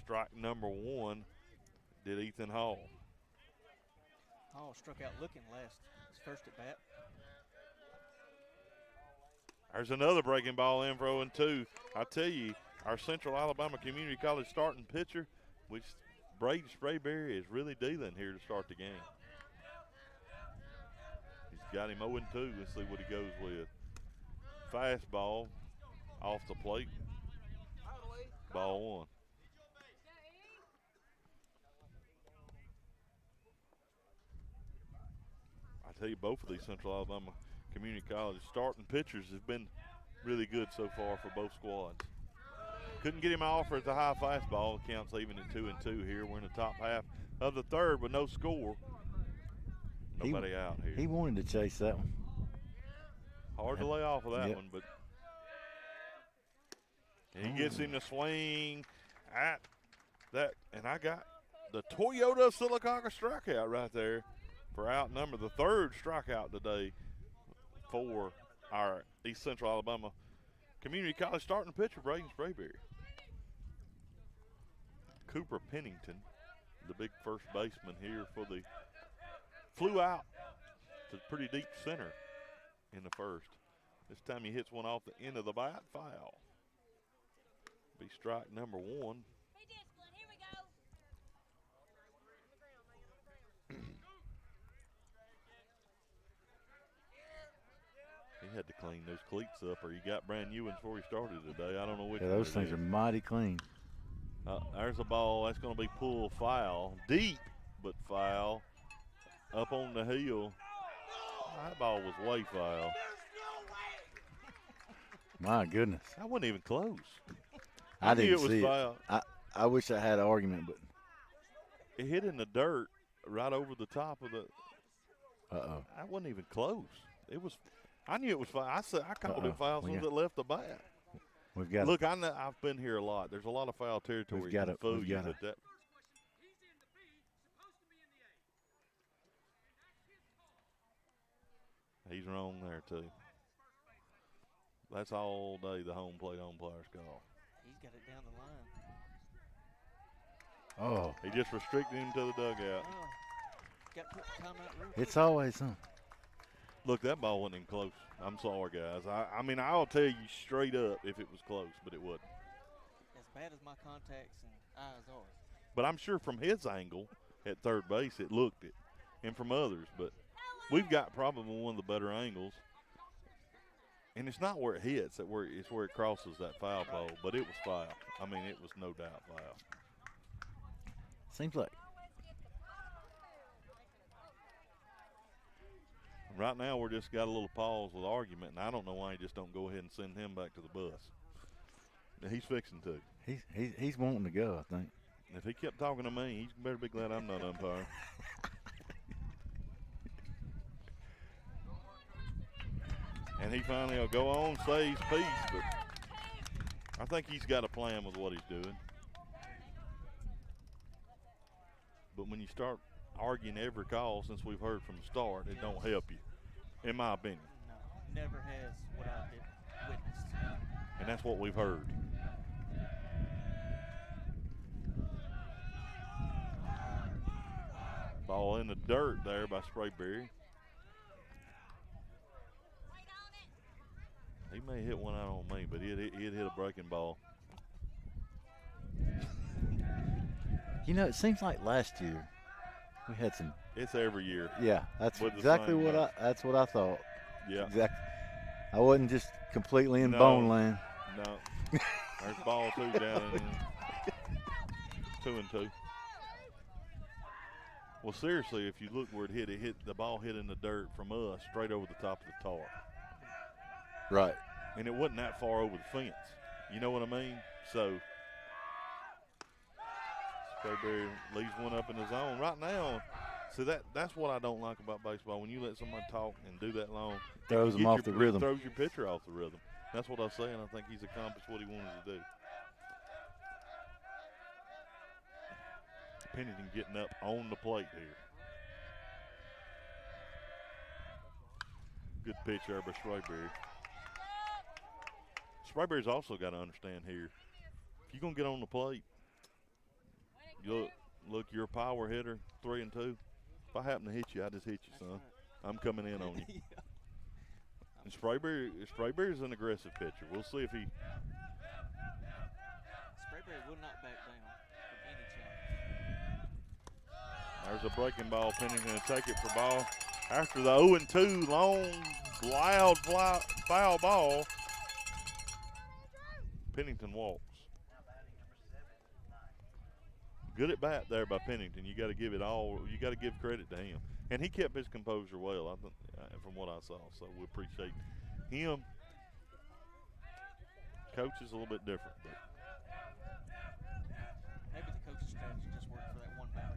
strike number 1. Did Ethan Hall. Hall struck out looking last his first at bat. There's another breaking ball in for 0-2. I tell you, our Central Alabama Community College starting pitcher, which Brady Sprayberry is really dealing here to start the game. He's got him 0-2. Let's see what he goes with. Fastball off the plate. Ball 1. I tell you, both of these Central Alabama Community College starting pitchers have been really good so far for both squads. Couldn't get him an offer at the high fastball. Counts even at 2-2 here. We're in the top half of the third with no score. Nobody out here. He wanted to chase that one. Hard to lay off of that one, but he gets him to swing at that. And I got the Toyota Sylacauga strikeout right there for outnumber. The third strikeout today for our East Central Alabama Community College starting pitcher, Braden Sprayberry. Cooper Pennington, the big first baseman here for the, flew out to pretty deep center in the first. This time he hits one off the end of the bat, foul. Be strike number 1. He had to clean those cleats up, or he got brand new ones before he started today. I don't know which one. Those things are mighty clean. There's a ball that's going to be pulled foul, deep but foul, up on the hill. That ball was way foul. My goodness. That wasn't even close. I knew didn't it was see foul. it. I wish I had an argument, but it hit in the dirt right over the top of the. That wasn't even close. It was. I knew it was foul. I called it foul as soon as it left the bat. We've got. Look, I've been here a lot. There's a lot of foul territory. We've got it. He's wrong there too. That's all day the home plate umpire's call. He's got it down the line. Oh. He just restricted him to the dugout. Oh. Got to put timeout real quick. It's always something. Look, that ball wasn't even close. I'm sorry, guys. I mean, I'll tell you straight up if it was close, but it wasn't. As bad as my contacts and eyes are. But I'm sure from his angle at third base it looked it, and from others. But we've got probably one of the better angles. And it's not where it hits, it's where it crosses that foul pole. But it was foul. I mean, it was no doubt foul. Seems like. Right now, we're just got a little pause with argument, and I don't know why he just don't go ahead and send him back to the bus. He's fixing to. He's wanting to go, I think. If he kept talking to me, he better be glad I'm not umpire. And he finally will go on, say his piece, but I think he's got a plan with what he's doing. But when you start arguing every call since we've heard from the start, it don't help you, in my opinion. No, never has what I've witnessed. And that's what we've heard. Ball in the dirt there by Sprayberry. He may hit one out on me, but he'd hit a breaking ball. You know, it seems like last year we had some. It's every year. Yeah, that's exactly what I thought. Yeah, exactly. I wasn't just completely in No. bone land. No, there's ball 2 down and 2-2. Well, seriously, if you look where it hit the ball hit in the dirt from us straight over the top of the tar. Right. And it wasn't that far over the fence. You know what I mean? So Sprayberry leaves one up in the zone. Right now, see that's what I don't like about baseball. When you let somebody talk and do that long, Throws them off the rhythm. Throws your pitcher off the rhythm. That's what I was saying. I think he's accomplished what he wanted to do. Pennington getting up on the plate here. Good pitch there by Sprayberry. Sprayberry's also got to understand here, if you're going to get on the plate, look, you're a power hitter, 3-2. If I happen to hit you, I just hit you, son. I'm coming in on you. And Sprayberry's an aggressive pitcher. We'll see if he. Sprayberry will not back down from any challenge. There's a breaking ball. Pennington will take it for ball. After the 0-2 long, loud foul ball, Pennington walks. Good at bat there by Pennington. You got to give it all. You got to give credit to him, and he kept his composure well. I think, from what I saw, so we appreciate him. Coach is a little bit different. But maybe the coach's strategy just worked for that one batter.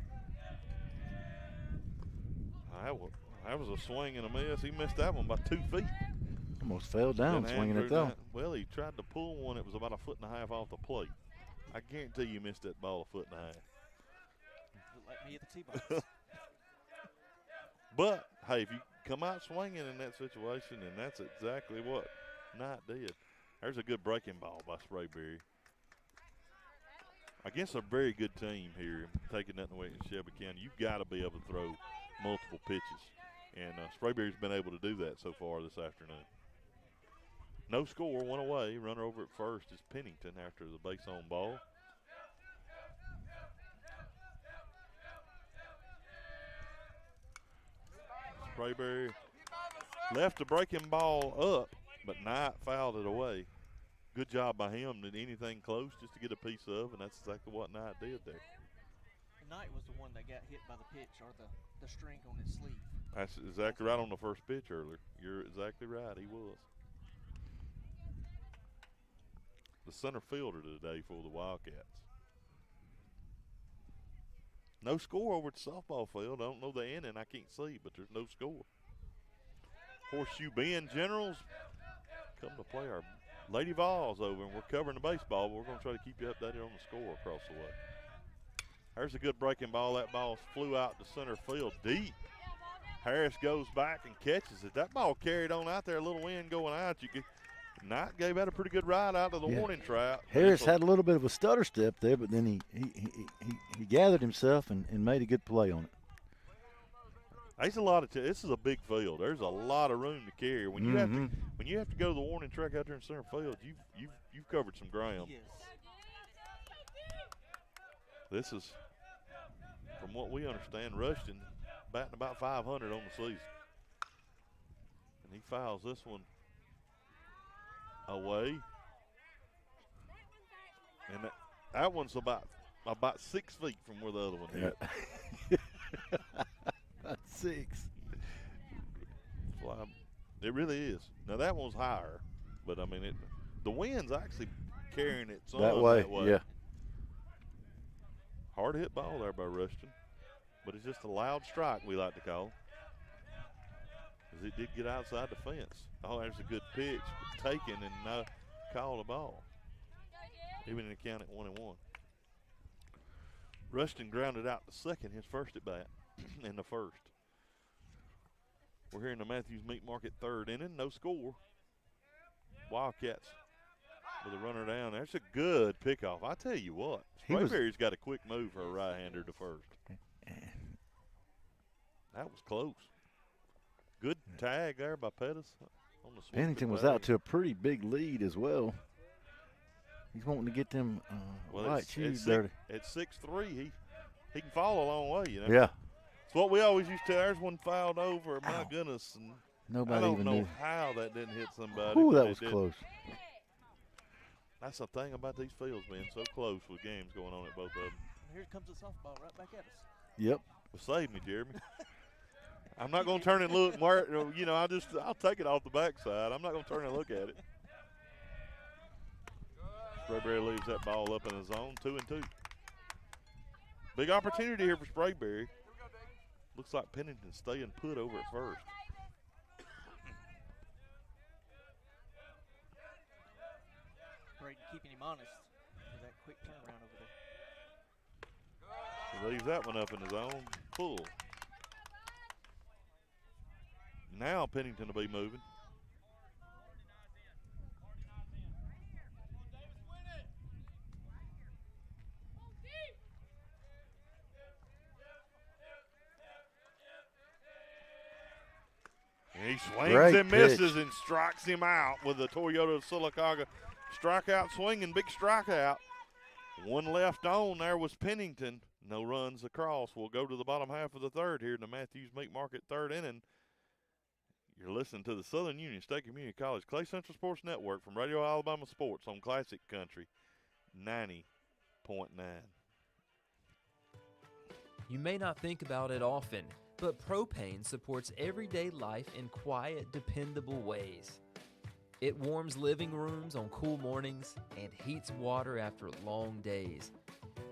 That was a swing and a miss. He missed that one by 2 feet. Almost fell down swinging it though. Well, he tried to pull one. It was about 1.5 feet off the plate. I guarantee you missed that ball 1.5 feet. Looked like me at the tee box. But, hey, if you come out swinging in that situation, and that's exactly what Knight did. There's a good breaking ball by Sprayberry. Against a very good team here, taking nothing away in Shelby County, you've got to be able to throw multiple pitches. And Sprayberry's been able to do that so far this afternoon. No score, one away. Runner over at first is Pennington after the base on ball. Sprayberry left the breaking ball up, but Knight fouled it away. Good job by him. Did anything close just to get a piece of, and that's exactly what Knight did there. Knight was the one that got hit by the pitch or the string on his sleeve. That's exactly right on the first pitch earlier. You're exactly right. He was. The center fielder today for the Wildcats. No score over at the softball field. I don't know the inning. I can't see, but there's no score. Horseshoe Bend Generals come to play our Lady Vols over, and we're covering the baseball, but we're going to try to keep you updated on the score across the way. There's a good breaking ball. That ball flew out to center field deep. Harris goes back and catches it. That ball carried on out there, a little wind going out. Knight gave that a pretty good ride out of the warning track. Harris had a little bit of a stutter step there, but then he gathered himself and made a good play on it. There's a lot of this is a big field. There's a lot of room to carry. When you have to go to the warning track out there in center field, you've covered some ground. Yes. This is, from what we understand, Rushton batting about 500 on the season, and he fouls this one away, and that one's about 6 feet from where the other one hit. About 6. Well, it really is. Now that one's higher, but I mean the wind's actually carrying it some that way. Yeah. Hard hit ball there by Rushton, but it's just a loud strike, we like to call, because it did get outside the fence. Oh, there's a good pitch, taken and not called a ball, even in the count at 1-1. Rushton grounded out the second, his first at bat in the first. We're here in the Matthews Meat Market third inning, no score. Wildcats with a runner down. That's a good pickoff. I tell you what, Sprayberry's got a quick move for a right-hander to first. That was close. Good tag there by Pettis. On the Pennington was out to a pretty big lead as well. He's wanting to get them white shoes dirty. At 6'3", he can fall a long way, you know. Yeah. It's what we always used to. There's one fouled over. My goodness. And nobody I don't even know knew how that didn't hit somebody. Ooh, that was close. That's the thing about these fields being so close with games going on at both of them. Here comes the softball right back at us. Yep. Well, save me, Jeremy. I'm not going to turn and look. You know, I'll take it off the backside. I'm not going to turn and look at it. Sprayberry leaves that ball up in the zone, 2-2. Big opportunity here for Sprayberry. Looks like Pennington staying put over at first. Braden keeping him honest with that quick turnaround over there. He leaves that one up in his own pull. Now Pennington will be moving. He swings and misses and strikes him out with the Toyota of Sylacauga strikeout swing and big strikeout. One left on. There was Pennington. No runs across. We'll go to the bottom half of the third here in the Matthews Meat Market third inning. You're listening to the Southern Union State Community College Clay Central Sports Network from Radio Alabama Sports on Classic Country 90.9. You may not think about it often, but propane supports everyday life in quiet, dependable ways. It warms living rooms on cool mornings and heats water after long days.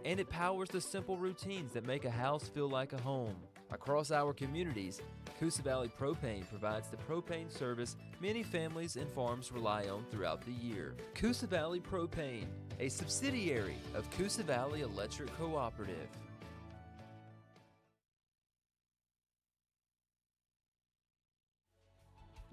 And it powers the simple routines that make a house feel like a home. Across our communities, Coosa Valley Propane provides the propane service many families and farms rely on throughout the year. Coosa Valley Propane, a subsidiary of Coosa Valley Electric Cooperative.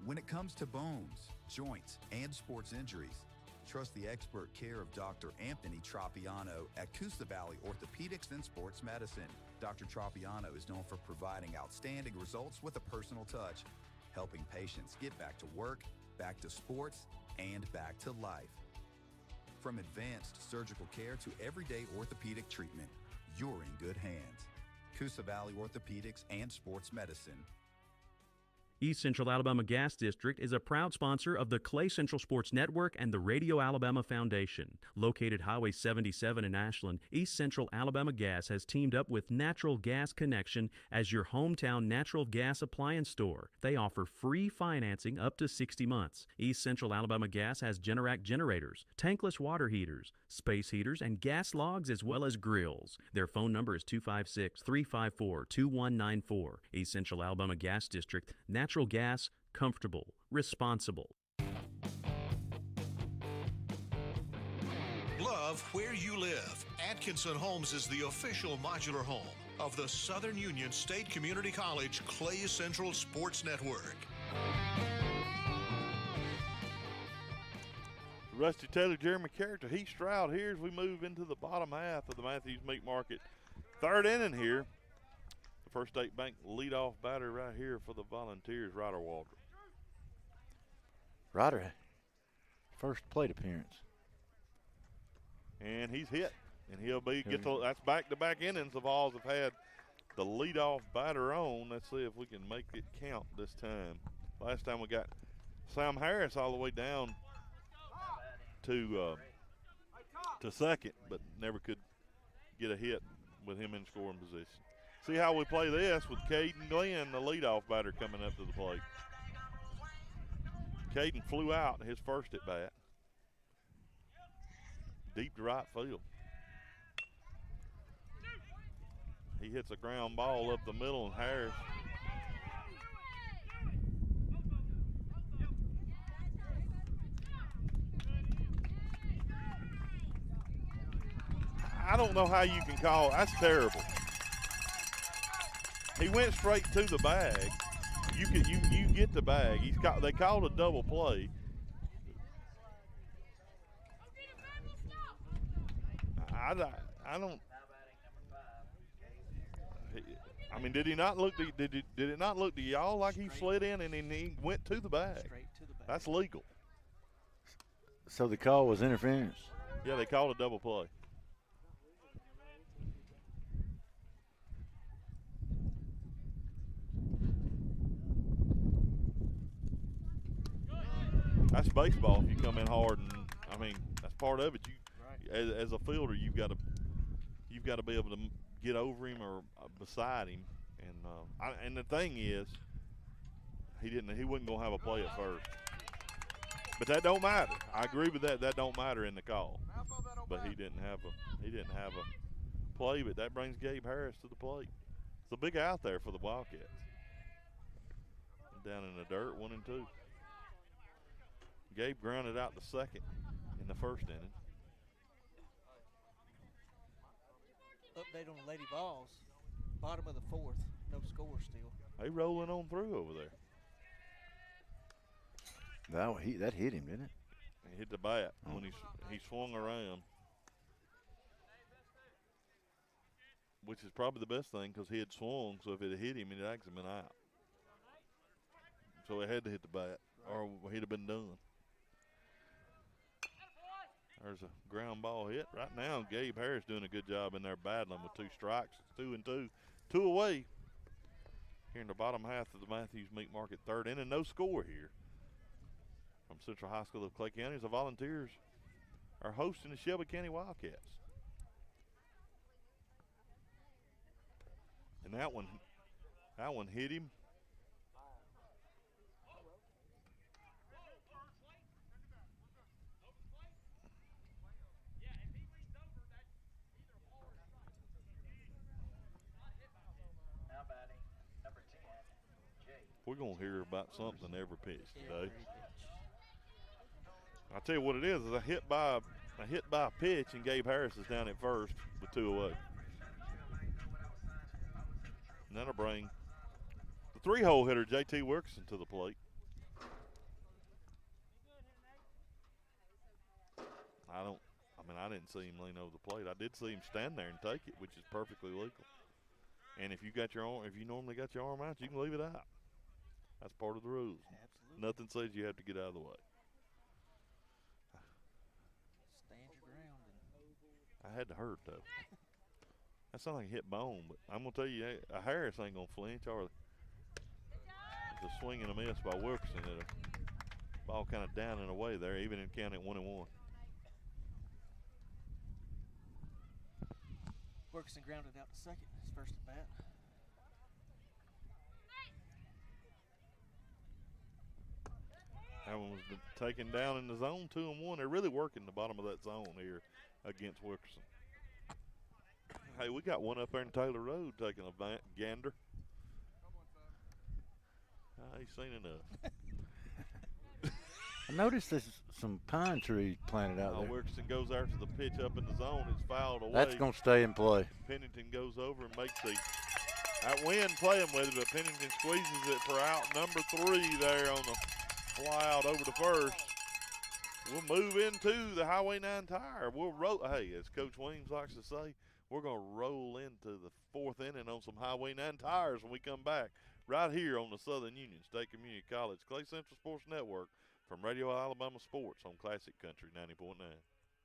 When it comes to bones, joints, and sports injuries, trust the expert care of Dr. Anthony Tropiano at Coosa Valley Orthopedics and Sports Medicine. Dr. Tropiano is known for providing outstanding results with a personal touch, helping patients get back to work, back to sports, and back to life. From advanced surgical care to everyday orthopedic treatment, you're in good hands. Coosa Valley Orthopedics and Sports Medicine. East Central Alabama Gas District is a proud sponsor of the Clay Central Sports Network and the Radio Alabama Foundation. Located Highway 77 in Ashland, East Central Alabama Gas has teamed up with Natural Gas Connection as your hometown natural gas appliance store. They offer free financing up to 60 months. East Central Alabama Gas has Generac generators, tankless water heaters, space heaters, and gas logs as well as grills. Their phone number is 256-354-2194. East Central Alabama Gas District, natural gas, comfortable, responsible. Love where you live. Atkinson Homes is the official modular home of the Southern Union State Community College Clay Central Sports Network. Rusty Taylor, Jeremy Character, Heath Stroud here as we move into the bottom half of the Matthews Meat Market. Third inning here. The First State Bank leadoff batter right here for the Volunteers, Ryder Waldrop. Ryder, first plate appearance. And he's hit. And he'll be that's back-to-back innings the Vols have had the leadoff batter on. Let's see if we can make it count this time. Last time we got Sam Harris all the way down to second, but never could get a hit with him in scoring position. See how we play this with Caden Glenn, the leadoff batter, coming up to the plate. Caden flew out his first at bat. Deep to right field. He hits a ground ball up the middle, and Harris I don't know how you can call. That's terrible. He went straight to the bag. You get the bag. They called a double play. I don't. I mean, did he not look? Did it not look to y'all like he slid in and he went to the bag? Straight to the bag. That's legal. So the call was interference. Yeah, they called a double play. That's baseball. If you come in hard, and I mean that's part of it. As a fielder, you've got to be able to get over him or beside him. And the thing is, he wasn't gonna have a play at first. But that don't matter. I agree with that. That don't matter in the call. But he didn't have a play. But that brings Gabe Harris to the plate. It's a big out there for the Wildcats. Down in the dirt, 1-2. Gabe grounded out the second in the first inning. Update on the Lady Vols. Bottom of the fourth. No score still. They rolling on through over there. That hit him, didn't it? He hit the bat when he swung around. Which is probably the best thing because he had swung, so if it had hit him, it actually been out. So he had to hit the bat or he'd have been done. There's a ground ball hit. Right now, Gabe Harris doing a good job in there battling with 2 strikes. It's 2-2. 2 away. here in the bottom half of the Matthews Meat Market third inning. No score here from Central High School of Clay County as the Volunteers are hosting the Shelby County Wildcats. And that one hit him. We're going to hear about something every pitch today. I'll tell you what it is a hit by a pitch, and Gabe Harris is down at first with 2 away. And that'll bring the 3-hole hitter, J.T. Wilkerson, to the plate. I didn't see him lean over the plate. I did see him stand there and take it, which is perfectly legal. And if you normally got your arm out, you can leave it out. That's part of the rules. Absolutely. Nothing says you have to get out of the way. Stand your ground. I had to hurt, though. That sounded like a hit bone, but I'm going to tell you, a Harris ain't going to flinch, are they? It's a swing and a miss by Wilkerson. The ball kind of down and away there, even in counting at 1-1. Wilkerson grounded out to second, his first at bat. That one was taken down in the zone, 2-1. They're really working the bottom of that zone here against Wilkerson. Hey, we got one up there in Taylor Road taking a gander. He's seen enough. I noticed there's some pine trees planted out there. Wilkerson goes after the pitch up in the zone. It's fouled away. That's going to stay in play. Pennington goes over and makes that wind playing with it, but Pennington squeezes it for out number 3 there on the fly out over the first. We'll move into the Highway 9 tire. We'll roll. Hey, as Coach Williams likes to say, we're going to roll into the 4th inning on some Highway 9 tires when we come back right here on the Southern Union State Community College Clay Central Sports Network from Radio Alabama Sports on Classic Country 90.9.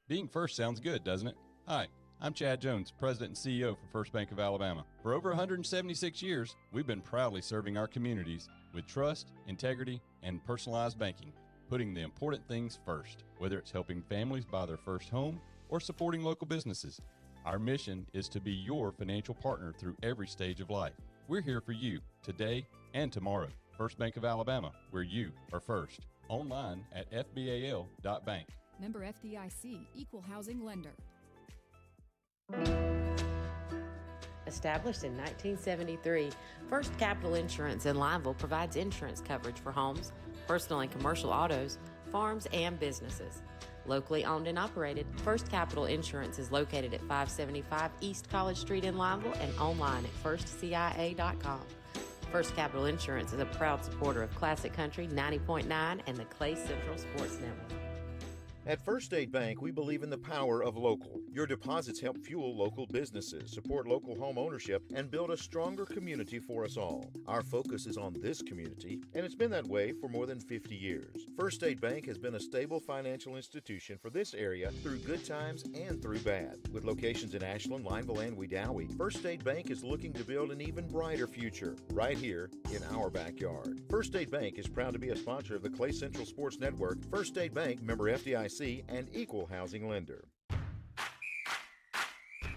Being first sounds good, doesn't it? Hi, I'm Chad Jones, President and CEO for First Bank of Alabama. For over 176 years, we've been proudly serving our communities with trust, integrity, and personalized banking, putting the important things first, whether it's helping families buy their first home or supporting local businesses. Our mission is to be your financial partner through every stage of life. We're here for you today and tomorrow. First Bank of Alabama, where you are first. Online at fbal.bank. Member FDIC, Equal Housing Lender. Established in 1973, First Capital Insurance in Lineville provides insurance coverage for homes, personal and commercial autos, farms, and businesses. Locally owned and operated, First Capital Insurance is located at 575 East College Street in Lineville and online at firstcia.com. First Capital Insurance is a proud supporter of Classic Country 90.9 and the Clay Central Sports Network. At First State Bank, we believe in the power of local. Your deposits help fuel local businesses, support local home ownership, and build a stronger community for us all. Our focus is on this community, and it's been that way for more than 50 years. First State Bank has been a stable financial institution for this area through good times and through bad. With locations in Ashland, Lineville, and Wedowee, First State Bank is looking to build an even brighter future right here in our backyard. First State Bank is proud to be a sponsor of the Clay Central Sports Network. First State Bank, member FDIC, and equal housing lender.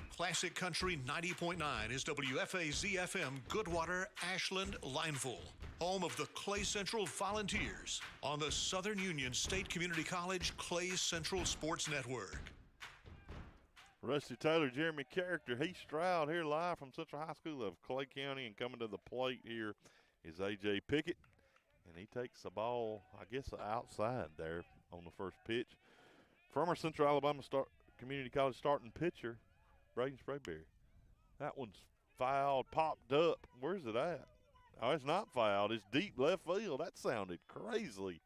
Classic Country 90.9 is WFAZ-FM Goodwater, Ashland, Lineville, home of the Clay Central Volunteers on the Southern Union State Community College Clay Central Sports Network. Rusty Taylor, Jeremy Character, Heath Stroud here live from Central High School of Clay County, and coming to the plate here is A.J. Pickett, and he takes the ball, I guess, outside there on the first pitch. From our Central Alabama Community College starting pitcher, Braden Sprayberry. That one's fouled, popped up. Where's it at? Oh, it's not fouled. It's deep left field. That sounded crazy.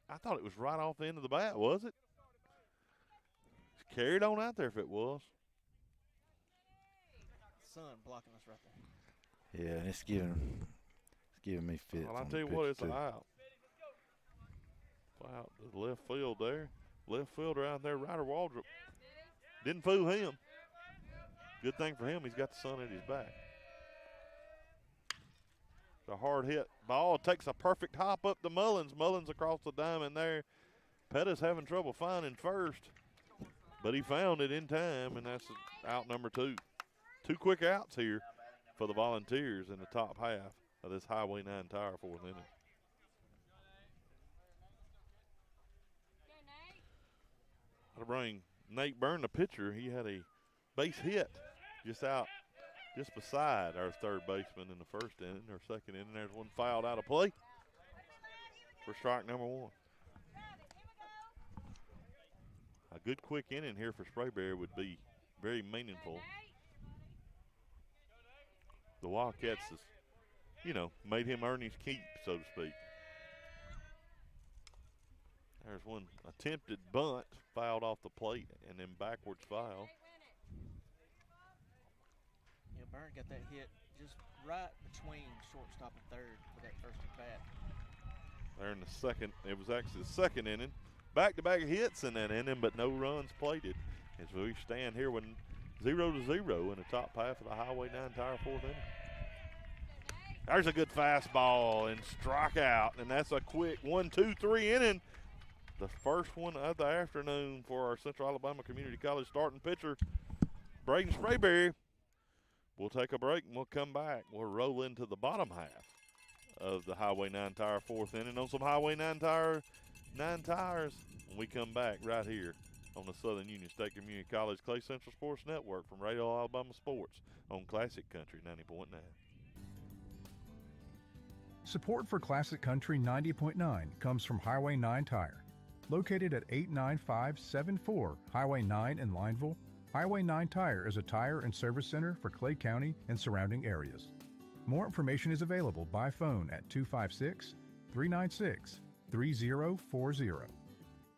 I thought it was right off the end of the bat, was it? It's carried on out there if it was. Sun blocking us right there. Yeah, it's giving me fits. Well, I'll tell you what, it's out. Out to the left field there. Left fielder out there, Ryder Waldrop. Didn't fool him. Good thing for him, he's got the sun at his back. The hard hit ball takes a perfect hop up to Mullins. Mullins across the diamond there. Pettis having trouble finding first, but he found it in time, and that's out number 2. 2 quick outs here for the Volunteers in the top half of this Highway 9 Tire 4th inning. To bring Nate Byrne, the pitcher, he had a base hit just beside our third baseman in the first inning or second inning. There's one fouled out of play for strike number 1. A good quick inning here for Sprayberry would be very meaningful. The Wildcats has, made him earn his keep, so to speak. There's one attempted bunt, fouled off the plate, and then backwards foul. Yeah, Byrne got that hit just right between shortstop and third for that first at bat. There in the second, it was actually the second inning. Back-to-back hits in that inning, but no runs plated. As we stand here with 0-0 in the top half of the Highway 9 Tire 4th inning. There's a good fastball and strikeout, and that's a quick 1-2-3 inning. The first one of the afternoon for our Central Alabama Community College starting pitcher, Braden Sprayberry. We'll take a break and we'll come back. We'll roll into the bottom half of the Highway 9 Tire 4th inning on some Highway 9 Tires when we come back right here on the Southern Union State Community College Clay Central Sports Network from Radio Alabama Sports on Classic Country 90.9. Support for Classic Country 90.9 comes from Highway 9 Tire. Located at 89574 Highway 9 in Lineville, Highway 9 Tire is a tire and service center for Clay County and surrounding areas. More information is available by phone at 256-396-3040.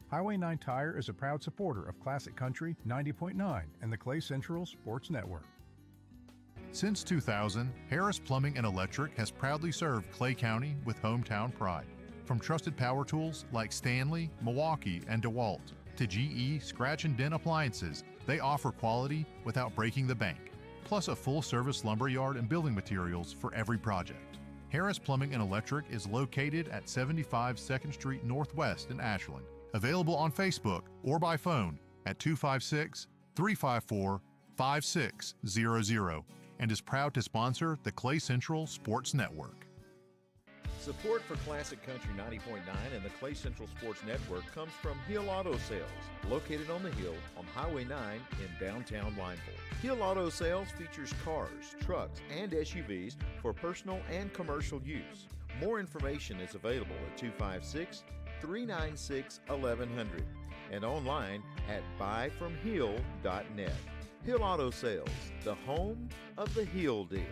Highway 9 Tire is a proud supporter of Classic Country 90.9 and the Clay Central Sports Network. Since 2000, Harris Plumbing and Electric has proudly served Clay County with hometown pride. From trusted power tools like Stanley, Milwaukee, and DeWalt to GE scratch and dent appliances, they offer quality without breaking the bank, plus a full-service lumber yard and building materials for every project. Harris Plumbing and Electric is located at 75 2nd Street Northwest in Ashland. Available on Facebook or by phone at 256-354-5600 and is proud to sponsor the Clay Central Sports Network. Support for Classic Country 90.9 and the Clay Central Sports Network comes from Hill Auto Sales, located on the Hill on Highway 9 in downtown Lineville. Hill Auto Sales features cars, trucks, and SUVs for personal and commercial use. More information is available at 256-396-1100 and online at buyfromhill.net. Hill Auto Sales, the home of the Hill deal.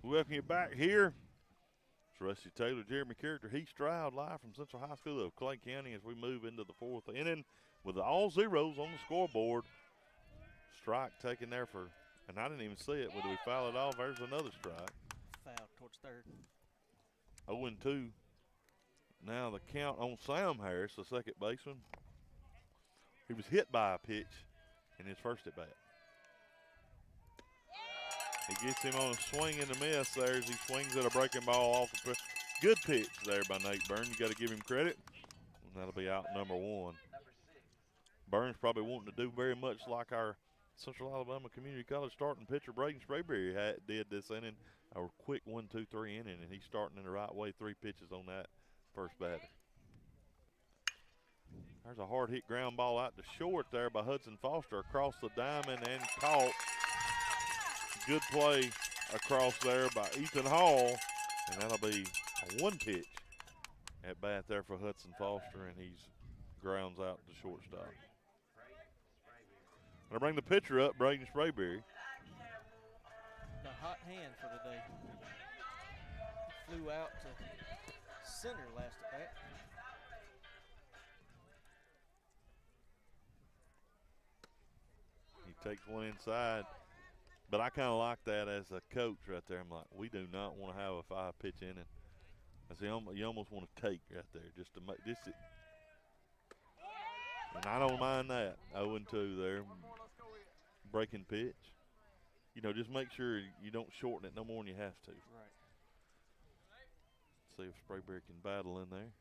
Welcome you back here. It's Rusty Taylor, Jeremy Character, Heath Stroud, live from Central High School of Clay County as we move into the 4th inning with all zeros on the scoreboard. Strike taken there for, and I didn't even see it, but we foul it off. There's another strike. Foul towards third. 0-2. Now the count on Sam Harris, the second baseman. He was hit by a pitch in his first at bat. He gets him on a swing and a miss there as he swings at a breaking ball off the pitch. Good pitch there by Nate Byrne. You got to give him credit. And that'll be out number 1. Burns probably wanting to do very much like our Central Alabama Community College starting pitcher Braden Sprayberry did this inning. A quick 1-2-3 inning, and he's starting in the right way. 3 pitches on that first batter. There's a hard hit ground ball out to short there by Hudson Foster across the diamond and caught. Good play across there by Ethan Hall, and that'll be a 1 pitch at bat there for Hudson Foster, and he's grounds out to shortstop. Gonna bring the pitcher up, Braden Sprayberry. The hot hand for today. Flew out to center last at bat. He takes one inside. But I kind of like that as a coach right there. I'm like, we do not want to have a 5-pitch inning. I say you almost want to take right there just to make this. And I don't mind that. 0-2 there. Breaking pitch. You know, just make sure you don't shorten it no more than you have to. Right. See if Sprayberry can battle in there.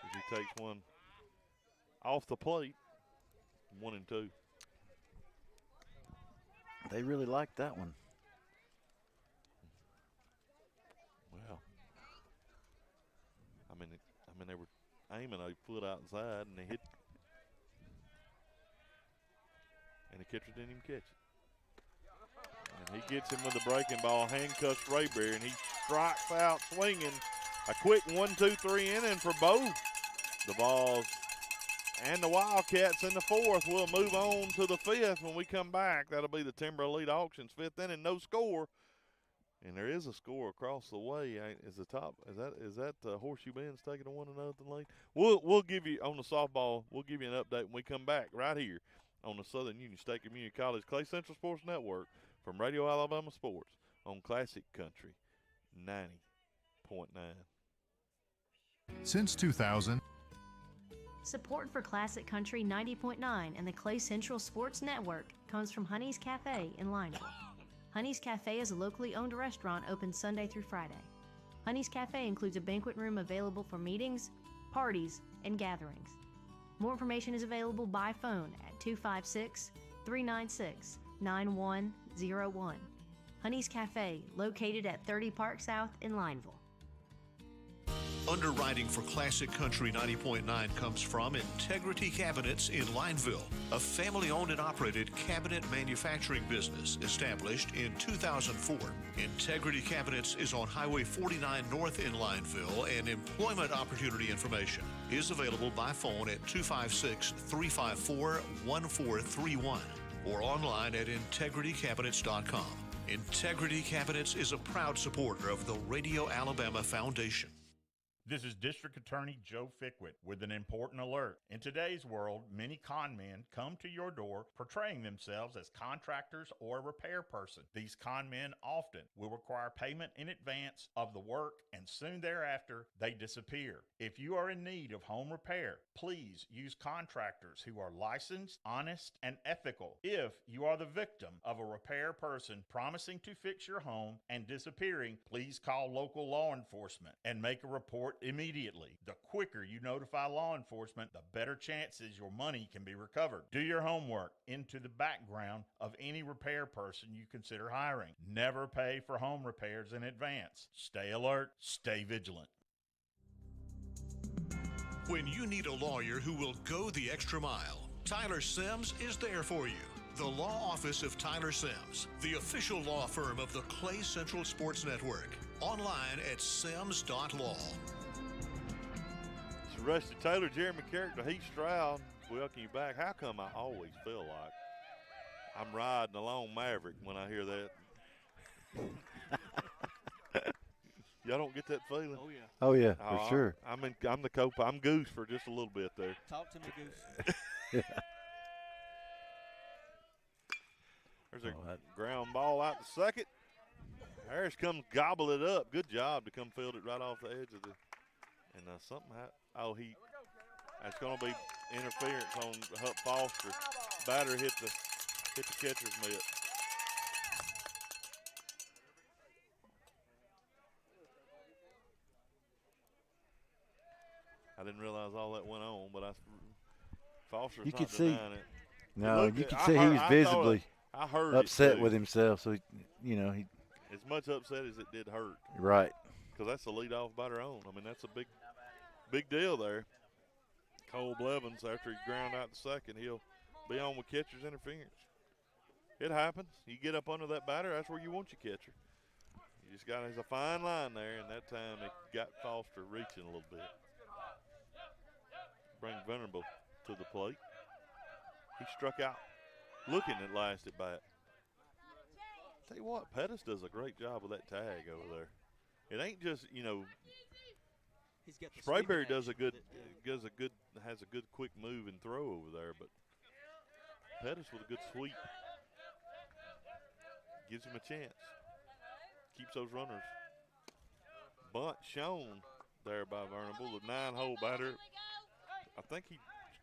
As he takes one off the plate. 1-2. They really liked that one. Well, I mean, they were aiming a foot outside, and they hit, and the catcher didn't even catch it. And he gets him with the breaking ball, handcuffs Sprayberry, and he strikes out swinging. A quick 1-2-3 inning for both the Vols and the Wildcats in the fourth. We'll move on to the fifth when we come back. That'll be the Timber Elite Auctions fifth inning, no score. And there is a score across the way. Is that Horseshoe Bend's taking a 1-0 lead? We'll give you on the softball. We'll give you an update when we come back right here on the Southern Union State Community College Clay Central Sports Network from Radio Alabama Sports on Classic Country 90.9. Since 2000, Support for Classic Country 90.9 and the Clay Central Sports Network comes from Honey's Cafe in Lineville. Honey's Cafe is a locally owned restaurant open Sunday through Friday. Honey's Cafe includes a banquet room available for meetings, parties, and gatherings. More information is available by phone at 256-396-9101. Honey's Cafe, located at 30 Park South in Lineville. Underwriting for Classic Country 90.9 comes from Integrity Cabinets in Lineville, a family-owned and operated cabinet manufacturing business established in 2004. Integrity Cabinets is on Highway 49 North in Lineville, and employment opportunity information is available by phone at 256-354-1431 or online at integritycabinets.com. Integrity Cabinets is a proud supporter of the Radio Alabama Foundation. This is District Attorney Joe Fickwit with an important alert. In today's world, many con men come to your door portraying themselves as contractors or a repair person. These con men often will require payment in advance of the work, and soon thereafter, they disappear. If you are in need of home repair, please use contractors who are licensed, honest, and ethical. If you are the victim of a repair person promising to fix your home and disappearing, please call local law enforcement and make a report immediately. The quicker you notify law enforcement, the better chances your money can be recovered. Do your homework into the background of any repair person you consider hiring. Never pay for home repairs in advance. Stay alert, stay vigilant. When you need a lawyer who will go the extra mile, Tyler Sims is there for you. The Law Office of Tyler Sims, the official law firm of the Clay Central Sports Network. Online at sims.law. Rusty Taylor, Jeremy Character, Heath Stroud, welcome you back. How come I always feel like I'm riding along Maverick when I hear that? Y'all don't get that feeling? Oh, yeah. Oh, yeah, for sure. I'm the co-pilot. I'm Goose for just a little bit there. Talk to me, Goose. There's a ground ball out to second. Harris comes gobble it up. Good job to come field it right off the edge of the. And something that's going to be interference on Huck Foster. Batter hit the catcher's mitt. I didn't realize all that went on, but Foster's you not could denying see, it. No, you could see he was visibly upset with himself. So, he as much upset as it did hurt. Right. Because that's the leadoff batter on. I mean, that's a big deal there. Cole Blevins, after he ground out the second, he'll be on with catcher's interference. It happens. You get up under that batter, that's where you want your catcher. You just there's a fine line there, and that time it got Foster reaching a little bit. Bring Venerable to the plate. He struck out looking at last at bat. Tell you what, Pettis does a great job with that tag over there. It ain't just, Sprayberry has a good quick move and throw over there, but Pettis with a good sweep gives him a chance. Keeps those runners. Bunt shown there by Venerable, the 9-hole batter. I think he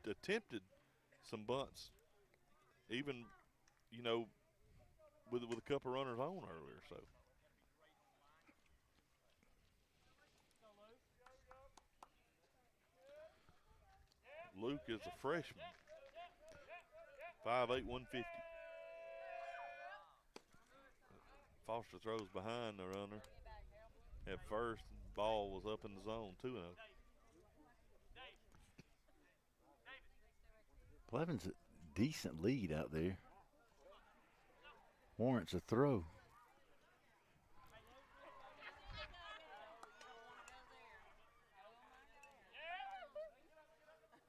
attempted some bunts, even, you know, with a couple runners on earlier. So. Luke is a freshman, 5'8", 150. Foster throws behind the runner. At first, the ball was up in the zone, 2-0. Plevin's a decent lead out there. Warrants a throw.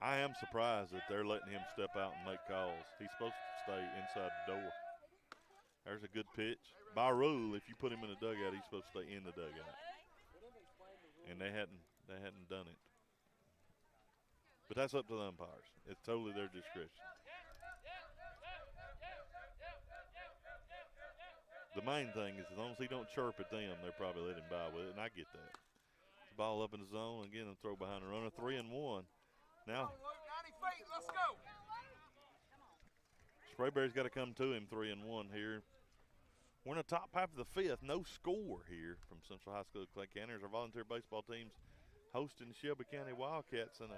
I am surprised that they're letting him step out and make calls. He's supposed to stay inside the door. There's a good pitch. By rule, if you put him in the dugout, he's supposed to stay in the dugout. And they hadn't done it. But that's up to the umpires. It's totally their discretion. The main thing is as long as he don't chirp at them, they'll probably let him by with it, and I get that. The ball up in the zone, again, a throw behind the runner, 3-1. Now, Sprayberry's got to come to him, 3-1 here. We're in the top half of the fifth. No score here from Central High School of Clay County. Our volunteer baseball teams hosting the Shelby County Wildcats in an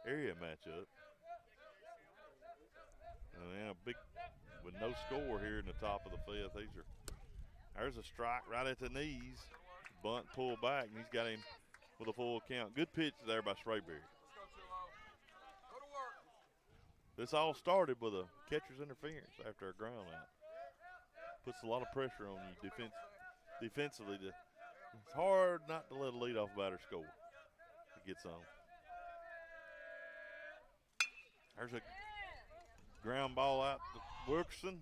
area matchup. And then with no score here in the top of the fifth. There's a strike right at the knees. Bunt pulled back, and he's got him with a full count. Good pitch there by Sprayberry. This all started with a catcher's interference after a ground out. Puts a lot of pressure on you defensively. It's hard not to let a leadoff batter score. It gets on. There's a ground ball out to Wilkerson.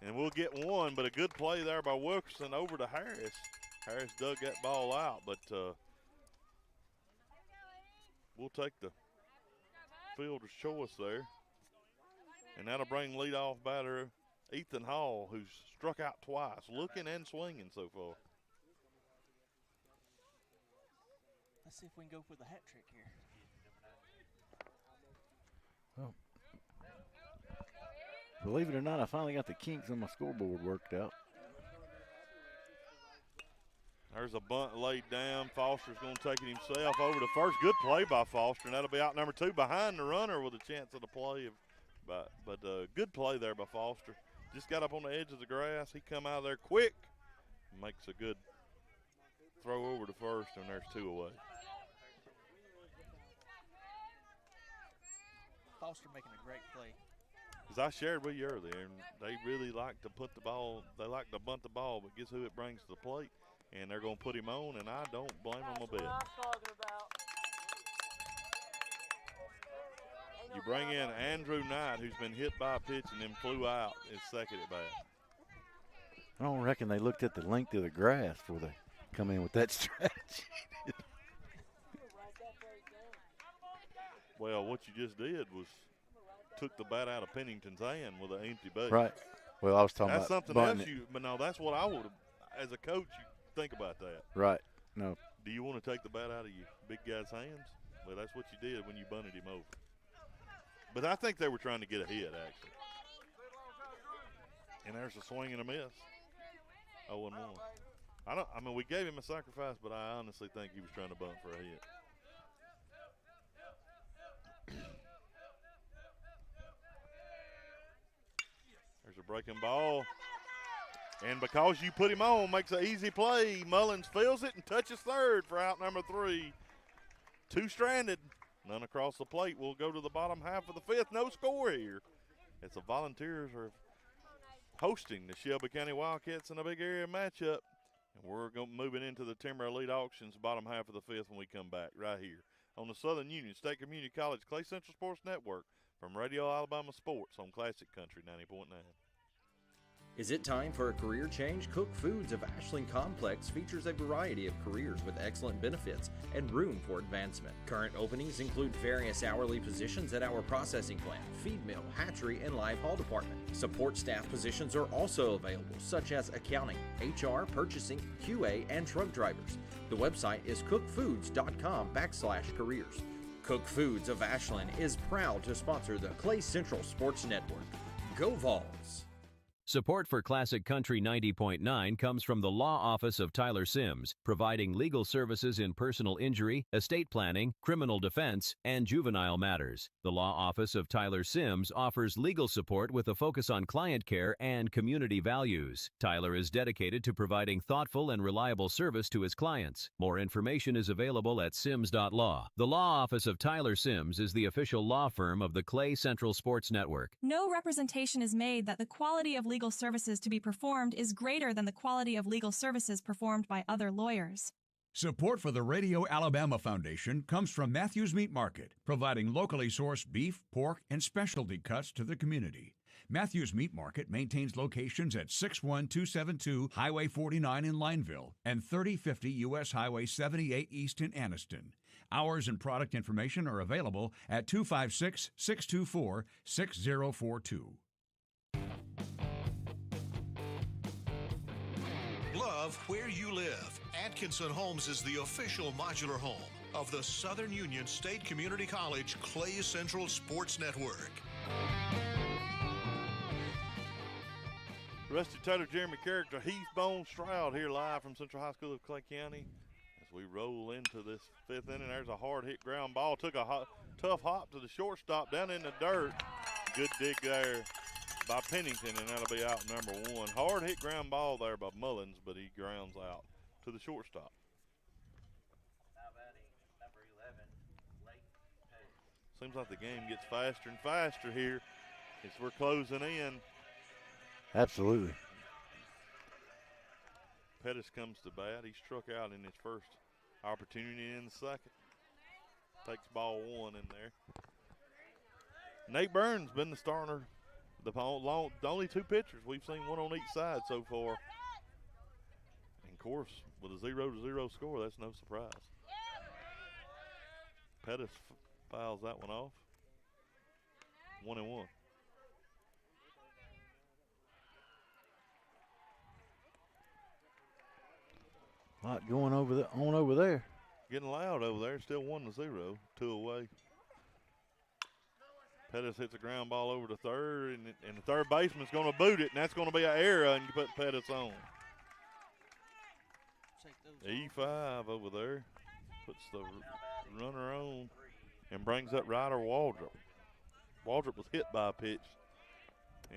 And we'll get one, but a good play there by Wilkerson over to Harris. Harris dug that ball out, but we'll take the fielder's choice there. And that'll bring leadoff batter Ethan Hall, who's struck out twice, looking and swinging so far. Let's see if we can go for the hat trick here. Well, believe it or not, I finally got the kinks on my scoreboard worked out. There's a bunt laid down. Foster's going to take it himself over to first. Good play by Foster, and that'll be out number 2 behind the runner with a chance at a play. But good play there by Foster. Just got up on the edge of the grass. He come out of there quick. Makes a good throw over to first, and there's 2 away. Foster making a great play. As I shared with you earlier, and they really like to put the ball, they like to bunt the ball, but guess who it brings to the plate? And they're going to put him on, and I don't blame them a bit. You bring in Andrew Knight, who's been hit by a pitch and then flew out, is second at bat. I don't reckon they looked at the length of the grass before they come in with that strategy. Well, what you just did was took the bat out of Pennington's hand with an empty base. Right. Well, I was talking that's about something else. it. But no, that's what I would have. As a coach, you think about that. Right. No. Do you want to take the bat out of your big guy's hands? Well, that's what you did when you bunted him over. But I think they were trying to get a hit, actually. And there's a swing and a miss. 0-1. I mean, we gave him a sacrifice, but I honestly think he was trying to bunt for a hit. There's a breaking ball. And because you put him on, makes an easy play. Mullins fills it and touches third for out number 3. 2 stranded. None across the plate. We'll go to the bottom half of the fifth. No score here. As the Volunteers are hosting the Shelby County Wildcats in a big area matchup. And we're moving into the Timber Elite Auctions bottom half of the fifth when we come back right here on the Southern Union State Community College Clay Central Sports Network from Radio Alabama Sports on Classic Country 90.9. Is it time for a career change? Cook Foods of Ashland Complex features a variety of careers with excellent benefits and room for advancement. Current openings include various hourly positions at our processing plant, feed mill, hatchery, and live hall department. Support staff positions are also available, such as accounting, HR, purchasing, QA, and truck drivers. The website is cookfoods.com/careers. Cook Foods of Ashland is proud to sponsor the Clay Central Sports Network. Go Vols! Support for Classic Country 90.9 comes from the Law Office of Tyler Sims, providing legal services in personal injury, estate planning, criminal defense, and juvenile matters. The Law Office of Tyler Sims offers legal support with a focus on client care and community values. Tyler is dedicated to providing thoughtful and reliable service to his clients. More information is available at sims.law. The Law Office of Tyler Sims is the official law firm of the Clay Central Sports Network. No representation is made that the quality of legal services to be performed is greater than the quality of legal services performed by other lawyers. Support for the Radio Alabama Foundation comes from Matthews Meat Market, providing locally sourced beef, pork, and specialty cuts to the community. Matthews Meat Market maintains locations at 61272 Highway 49 in Lineville and 3050 U.S. Highway 78 East in Anniston. Hours and product information are available at 256-624-6042. Love where you live. Atkinson Homes is the official modular home of the Southern Union State Community College Clay Central Sports Network. Rusty Taylor, Jeremy Character, Heath Bone Stroud here live from Central High School of Clay County. As we roll into this fifth inning, there's a hard hit ground ball. Took a tough hop to the shortstop down in the dirt. Good dig there by Pennington, and that'll be out number one. Hard hit ground ball there by Mullins, but he grounds out to the shortstop. Seems like the game gets faster and faster here as we're closing in. Absolutely. Pettis comes to bat. He struck out in his first opportunity in the second. Takes ball one in there. Nate Burns been the starter. The only two pitchers. We've seen one on each side so far. And of course, with a 0-0 score, that's no surprise. Pettis fouls that one off. 1-1. A lot going over there. Getting loud over there. Still 1-0. 2 away. Pettis hits a ground ball over to third, and the third baseman's going to boot it, and that's going to be an error, and you put Pettis on. E5 over there. Puts the runner on and brings up Ryder Waldrop. Waldrop was hit by a pitch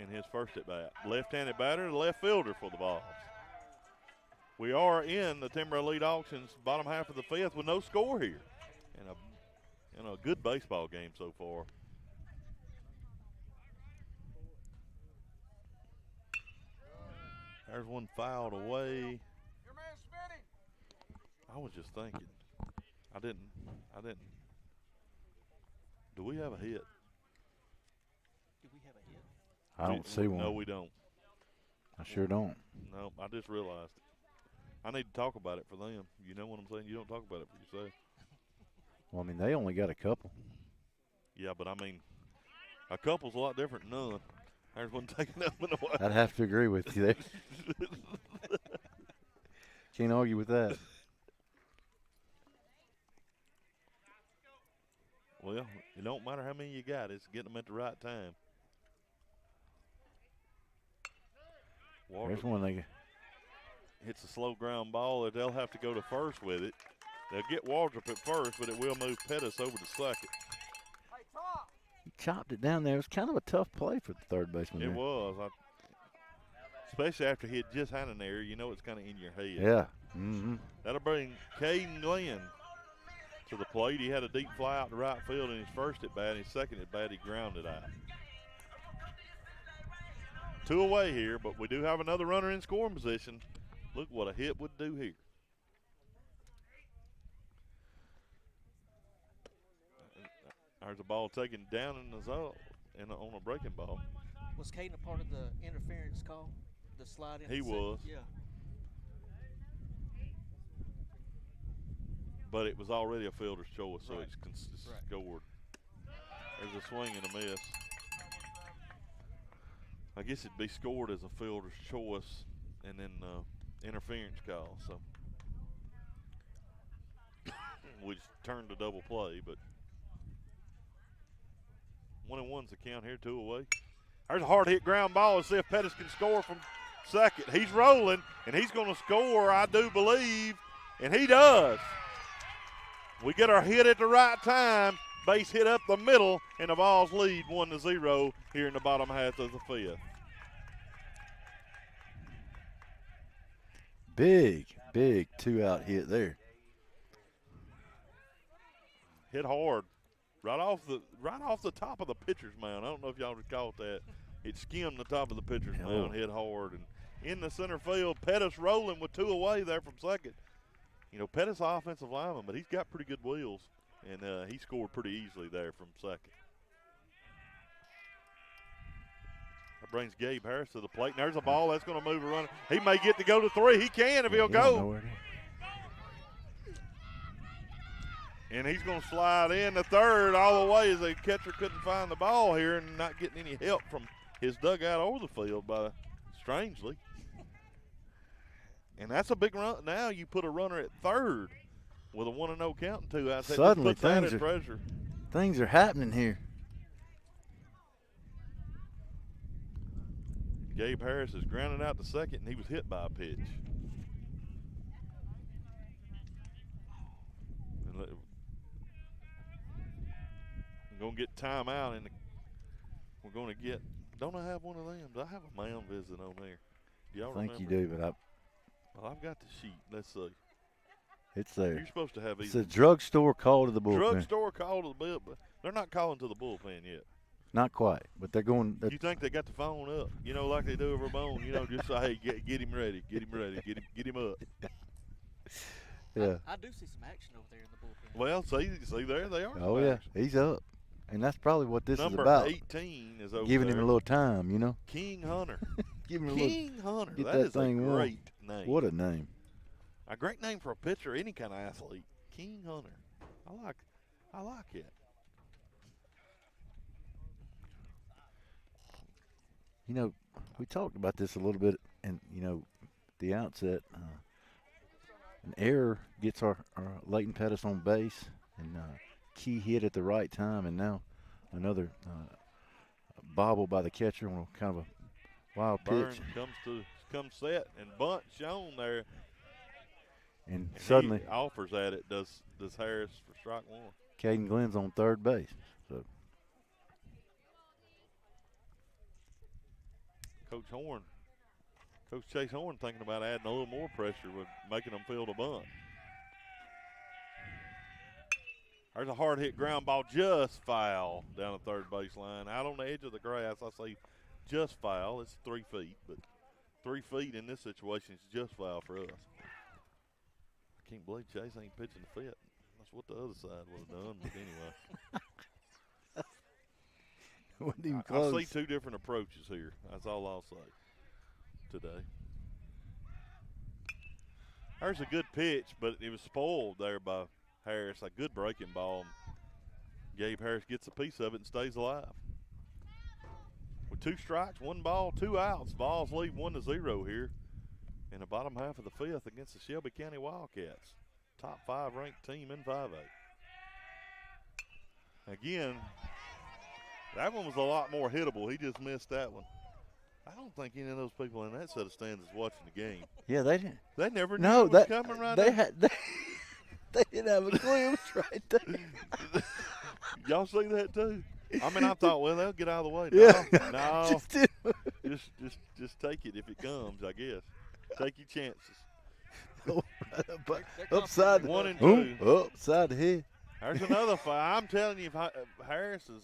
in his first at bat. Left-handed batter, the left fielder for the Vols. We are in the Timber Elite Auctions bottom half of the fifth with no score here. And a good baseball game so far. There's one fouled away. I was just thinking. I didn't. Do we have a hit? Do we have a hit? I don't see one. No, we don't. I sure don't. No, I just realized it. I need to talk about it for them. You know what I'm saying? You don't talk about it for yourself. Well, I mean, they only got a couple. Yeah, but I mean, a couple's a lot different than none. There's one taking that one away. I'd have to agree with you there. Can't argue with that. Well, it don't matter how many you got. It's getting them at the right time. There's one they hits a slow ground ball. They'll have to go to first with it. They'll get Waldrop at first, but it will move Pettis over to second. He chopped it down there. It was kind of a tough play for the third baseman. It there. was. Especially after he had just had an error, you know it's kind of in your head. Yeah. Mm-hmm. That'll bring Caden Glenn to the plate. He had a deep fly out to right field in his first at bat. His second at bat, he grounded out. 2 away here, but we do have another runner in scoring position. Look what a hit would do here. There's a ball taken down in the zone on a breaking ball. Was Caden a part of the interference call? The slide in? He was. Yeah. But it was already a fielder's choice, so Right. it's scored. There's a swing and a miss. I guess it'd be scored as a fielder's choice and then interference call. So we turned to double play, but 1-1's the count here, 2 away. There's a hard hit ground ball. Let's see if Pettis can score from second. He's rolling, and he's going to score, I do believe, and he does. We get our hit at the right time. Base hit up the middle, and the Vols lead 1-0 here in the bottom half of the fifth. Big 2-out hit there. Hit hard. Right off the top of the pitcher's mound. I don't know if y'all caught that. It skimmed the top of the pitcher's mound, hit hard. And in the center field, Pettis rolling with 2 away there from second. You know, Pettis offensive lineman, but he's got pretty good wheels. And he scored pretty easily there from second. That brings Gabe Harris to the plate. And there's a ball that's going to move a runner. He may get to go to 3. He can if he'll go. And he's going to slide in the third all the way as the catcher couldn't find the ball here and not getting any help from his dugout over the field, strangely. And that's a big run. Now you put a runner at third with a 1-0 count and 2 outs. Suddenly things are happening here. Gabe Harris is grounded out to second, and he was hit by a pitch. We're going to get timeout, and we're going to get – don't I have one of them? Do I have a mound visit on there? Do y'all remember? I think you do, but Well, I've got the sheet. Let's see. It's there. You're supposed to have It's a drugstore call to the bullpen. Drugstore call to the bullpen. But they're not calling to the bullpen yet. Not quite, but they're going. You think they got the phone up? You know, like they do over Bone. You know, just say, hey, get him ready, get him ready, get him up. Yeah. I do see some action over there in the bullpen. Well, see there they are. Oh yeah, he's up, and that's probably what this Number is about. 18 is over giving there. him a little time, you know. King Hunter. Give him a King little, Hunter. Get that is thing a great warm. name. What a name. A great name for a pitcher, any kind of athlete. King Hunter. I like it. You know, we talked about this a little bit, and you know, the outset, an error gets our Leighton Pettis on base, and key hit at the right time, and now another bobble by the catcher on a kind of a wild pitch. Burn comes set, and bunt shown there. And suddenly he offers at it. Does Harris for strike one? Caden Glenn's on third base. So Coach Chase Horn thinking about adding a little more pressure with making them field a bunt. There's a hard hit ground ball, just foul down the third baseline. Out on the edge of the grass, I say just foul. It's 3 feet, but 3 feet in this situation is just foul for us. I can't believe Chase ain't pitching the fit. That's what the other side would have done, but anyway. Wasn't even close. I see 2 different approaches here. That's all I'll say today. There's a good pitch, but it was spoiled there by Harris. A good breaking ball. Gabe Harris gets a piece of it and stays alive. With 2 strikes, 1 ball, 2 outs, Vols lead 1-0 here in the bottom half of the fifth against the Shelby County Wildcats. Top 5 ranked team in 5A. Again, that one was a lot more hittable. He just missed that one. I don't think any of those people in that set of stands is watching the game. Yeah, they didn't. They never knew it was coming right there. They didn't have a clue. It was right there. Y'all see that too? I mean, I thought, well, they'll get out of the way. Yeah. No, just take it if it comes, I guess. Take your chances. Upside 1 and 2. Upside the head. There's another foul. I'm telling you, if Harris is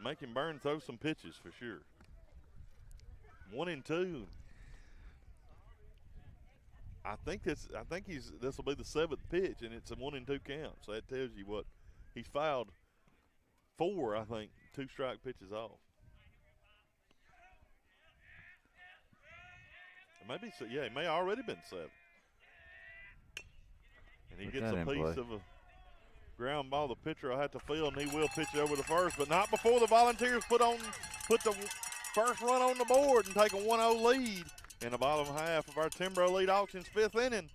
making Burn throw some pitches for sure. 1 and 2. I think this will be the 7th pitch, and it's a 1 and 2 count. So that tells you what he's fouled 4. I think 2 strike pitches off. Maybe so. Yeah, it may have already been 7. And he gets a piece of a ground ball. The pitcher will have to field, and he will pitch it over to first, but not before the Volunteers put the first run on the board and take a 1-0 lead in the bottom half of our Timbro Lead Auctions 5th inning.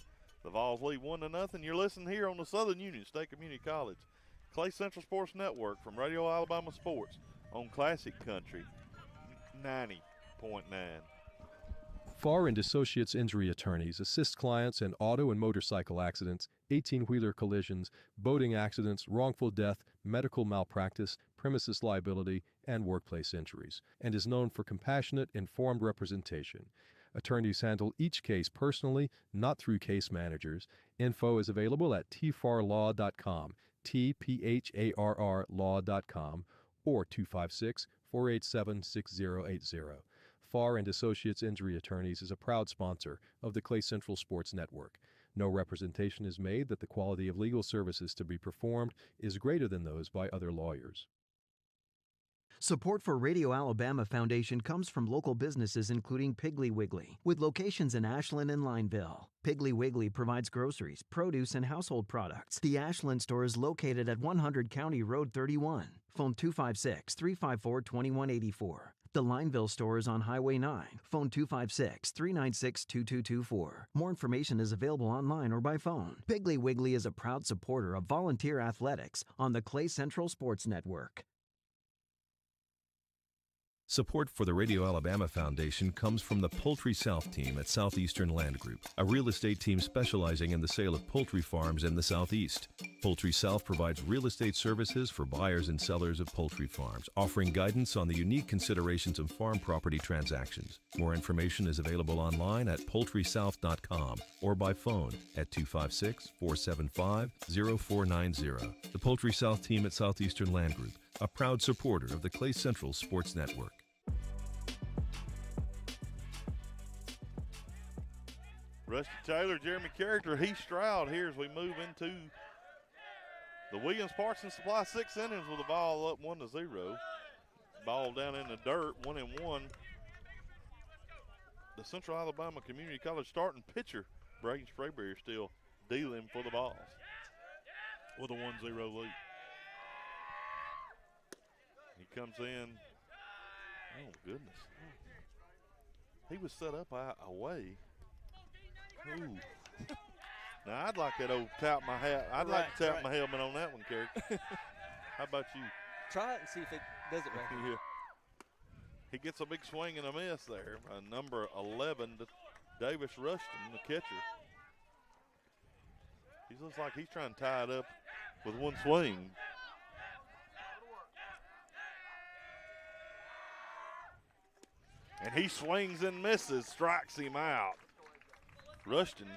The Vols lead 1-0. You're listening here on the Southern Union State Community College Clay Central Sports Network from Radio Alabama Sports on Classic Country 90.9. Farr and Associates Injury Attorneys assist clients in auto and motorcycle accidents, 18-wheeler collisions, boating accidents, wrongful death, medical malpractice, premises liability, and workplace injuries, and is known for compassionate, informed representation. Attorneys handle each case personally, not through case managers. Info is available at tfarlaw.com, tpharr law.com, or 256-487-6080. Farr and Associates Injury Attorneys is a proud sponsor of the Clay Central Sports Network. No representation is made that the quality of legal services to be performed is greater than those by other lawyers. Support for Radio Alabama Foundation comes from local businesses including Piggly Wiggly, with locations in Ashland and Lineville. Piggly Wiggly provides groceries, produce, and household products. The Ashland store is located at 100 County Road 31. Phone 256-354-2184. The Lineville store is on Highway 9. Phone 256-396-2224. More information is available online or by phone. Piggly Wiggly is a proud supporter of volunteer athletics on the Clay Central Sports Network. Support for the Radio Alabama Foundation comes from the Poultry South team at Southeastern Land Group, a real estate team specializing in the sale of poultry farms in the Southeast. Poultry South provides real estate services for buyers and sellers of poultry farms, offering guidance on the unique considerations of farm property transactions. More information is available online at poultrysouth.com or by phone at 256-475-0490. The Poultry South team at Southeastern Land Group, a proud supporter of the Clay Central Sports Network. Rusty Taylor, Jeremy Character, Heath Stroud here as we move into the Williams Parts and Supply 6 innings with the ball up 1-0. Ball down in the dirt, 1-1. The Central Alabama Community College starting pitcher, Braden Sprayberry, still dealing for the balls with a 1-0 lead. He comes in. Oh, goodness. He was set up away. Ooh. Now, I'd like that old tap my hat. I'd like to tap my helmet on that one, Character. How about you? Try it and see if it does it right here. Yeah. He gets a big swing and a miss there. Number 11, Davis Rushton, the catcher. He looks like he's trying to tie it up with one swing. And he swings and misses, strikes him out. Rushton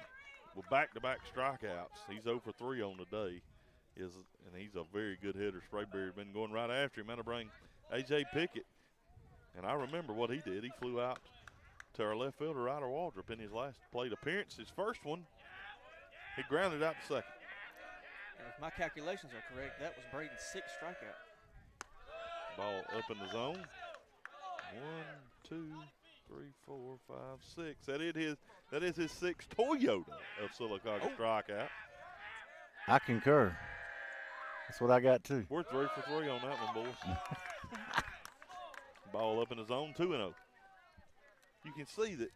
with back-to-back strikeouts. He's 0 for 3 on the day. And he's a very good hitter. Sprayberry's been going right after him. Had to bring A.J. Pickett. And I remember what he did. He flew out to our left fielder, Ryder Waldrop, in his last plate appearance. His first one, he grounded out the second. And if my calculations are correct, that was Braden's 6th strikeout. Ball up in the zone. 1, 2, 3, 4, 5, 6. That is his 6th Toyota of Sylacauga strikeout. I concur. That's what I got too. We're 3 for 3 on that one, boys. Ball up in the zone, 2-0. You can see that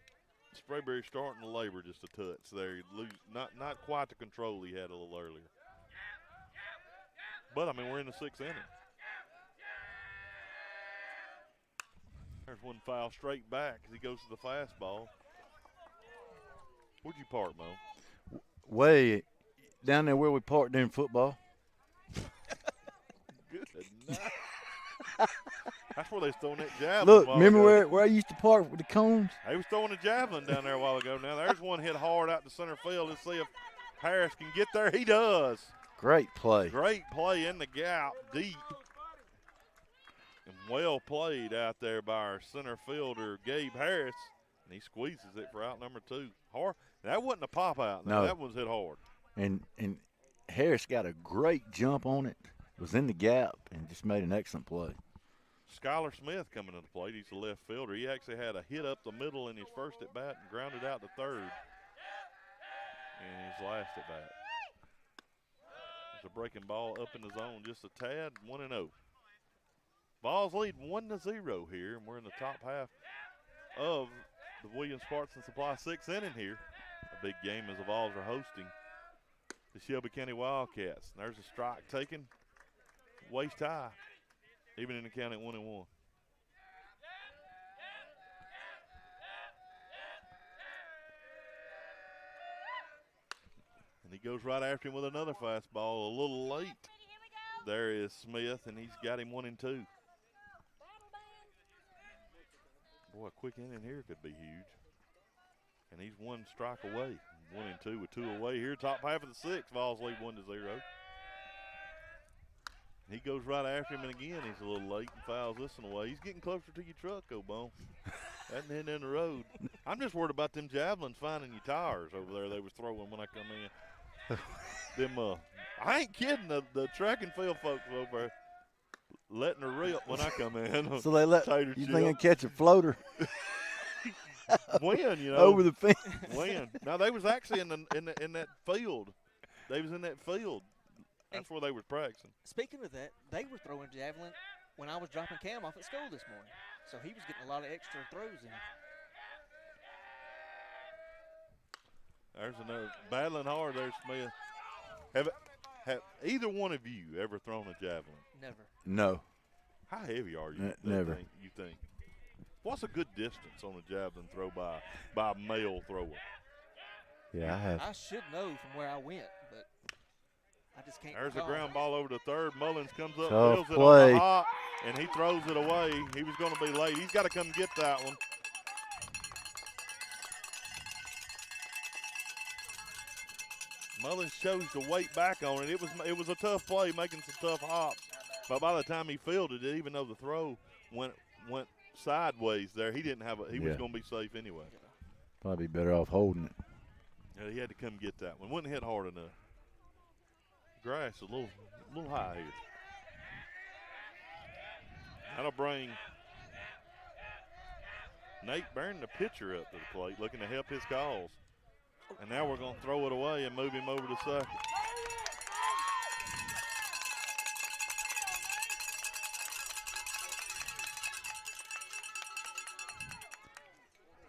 Sprayberry's starting to labor just a touch there. Not quite the control he had a little earlier. But I mean, we're in the 6th inning. There's one foul straight back as he goes to the fastball. Where'd you park, Mo? Way down there where we parked during football. Good night. That's where they was throwing that javelin. Look, remember where I used to park with the cones? They was throwing a javelin down there a while ago. Now there's one hit hard out to center field. Let's see if Harris can get there. He does. Great play. Great play in the gap, deep. And well played out there by our center fielder, Gabe Harris. And he squeezes it for out number 2. Hard. That wasn't a pop out. No, that was hit hard. And Harris got a great jump on it. Was in the gap and just made an excellent play. Skylar Smith coming to the plate. He's the left fielder. He actually had a hit up the middle in his first at bat and grounded out to third in his last at bat. There's a breaking ball up in the zone, just a tad, 1-0. Vols lead 1-0 here, and we're in the top half of the Williams Parts and Supply 6th inning here. A big game as the Vols are hosting the Shelby County Wildcats. And there's a strike taken, waist high. even in the count at 1-1. And he goes right after him with another fastball, a little late. There is Smith, and he's got him 1-2. Boy, a quick inning here could be huge. And he's 1 strike away. 1-2 with 2 away here. Top half of the 6th. Vols lead 1-0. He goes right after him, and again, he's a little late and fouls this one away. He's getting closer to your truck, O'Bone. Hadn't hit in the road. I'm just worried about them javelins finding your tires over there they was throwing when I come in. I ain't kidding, the track and field folks over there letting her rip when I come in. So they let Tater you chip. think I catch a floater? When, you know. Over the fence. When. Now, they was actually in that field. They was in that field. That's where they were practicing. Speaking of that, they were throwing javelin when I was dropping Cam off at school this morning. So he was getting a lot of extra throws in. There's another battling hard there, Smith. Have either one of you ever thrown a javelin? Never. No. How heavy are you? Never. You think? What's a good distance on a javelin throw by a male thrower? Yeah, I have. I should know from where I went, but I just can't. There's a ground ball over to third. Mullins comes up, Tough fills it play. on the hop, and he throws it away. He was going to be late. He's got to come get that one. Mullins chose to wait back on it. It was a tough play, making some tough hops. But by the time he fielded it, even though the throw went sideways there, he didn't have he was going to be safe anyway. Probably better off holding it. Yeah, he had to come get that one. Wouldn't hit hard enough. Grass a little high here. That'll bring Nate Byrne, the pitcher, up to the plate, looking to help his cause. And now we're going to throw it away and move him over to second.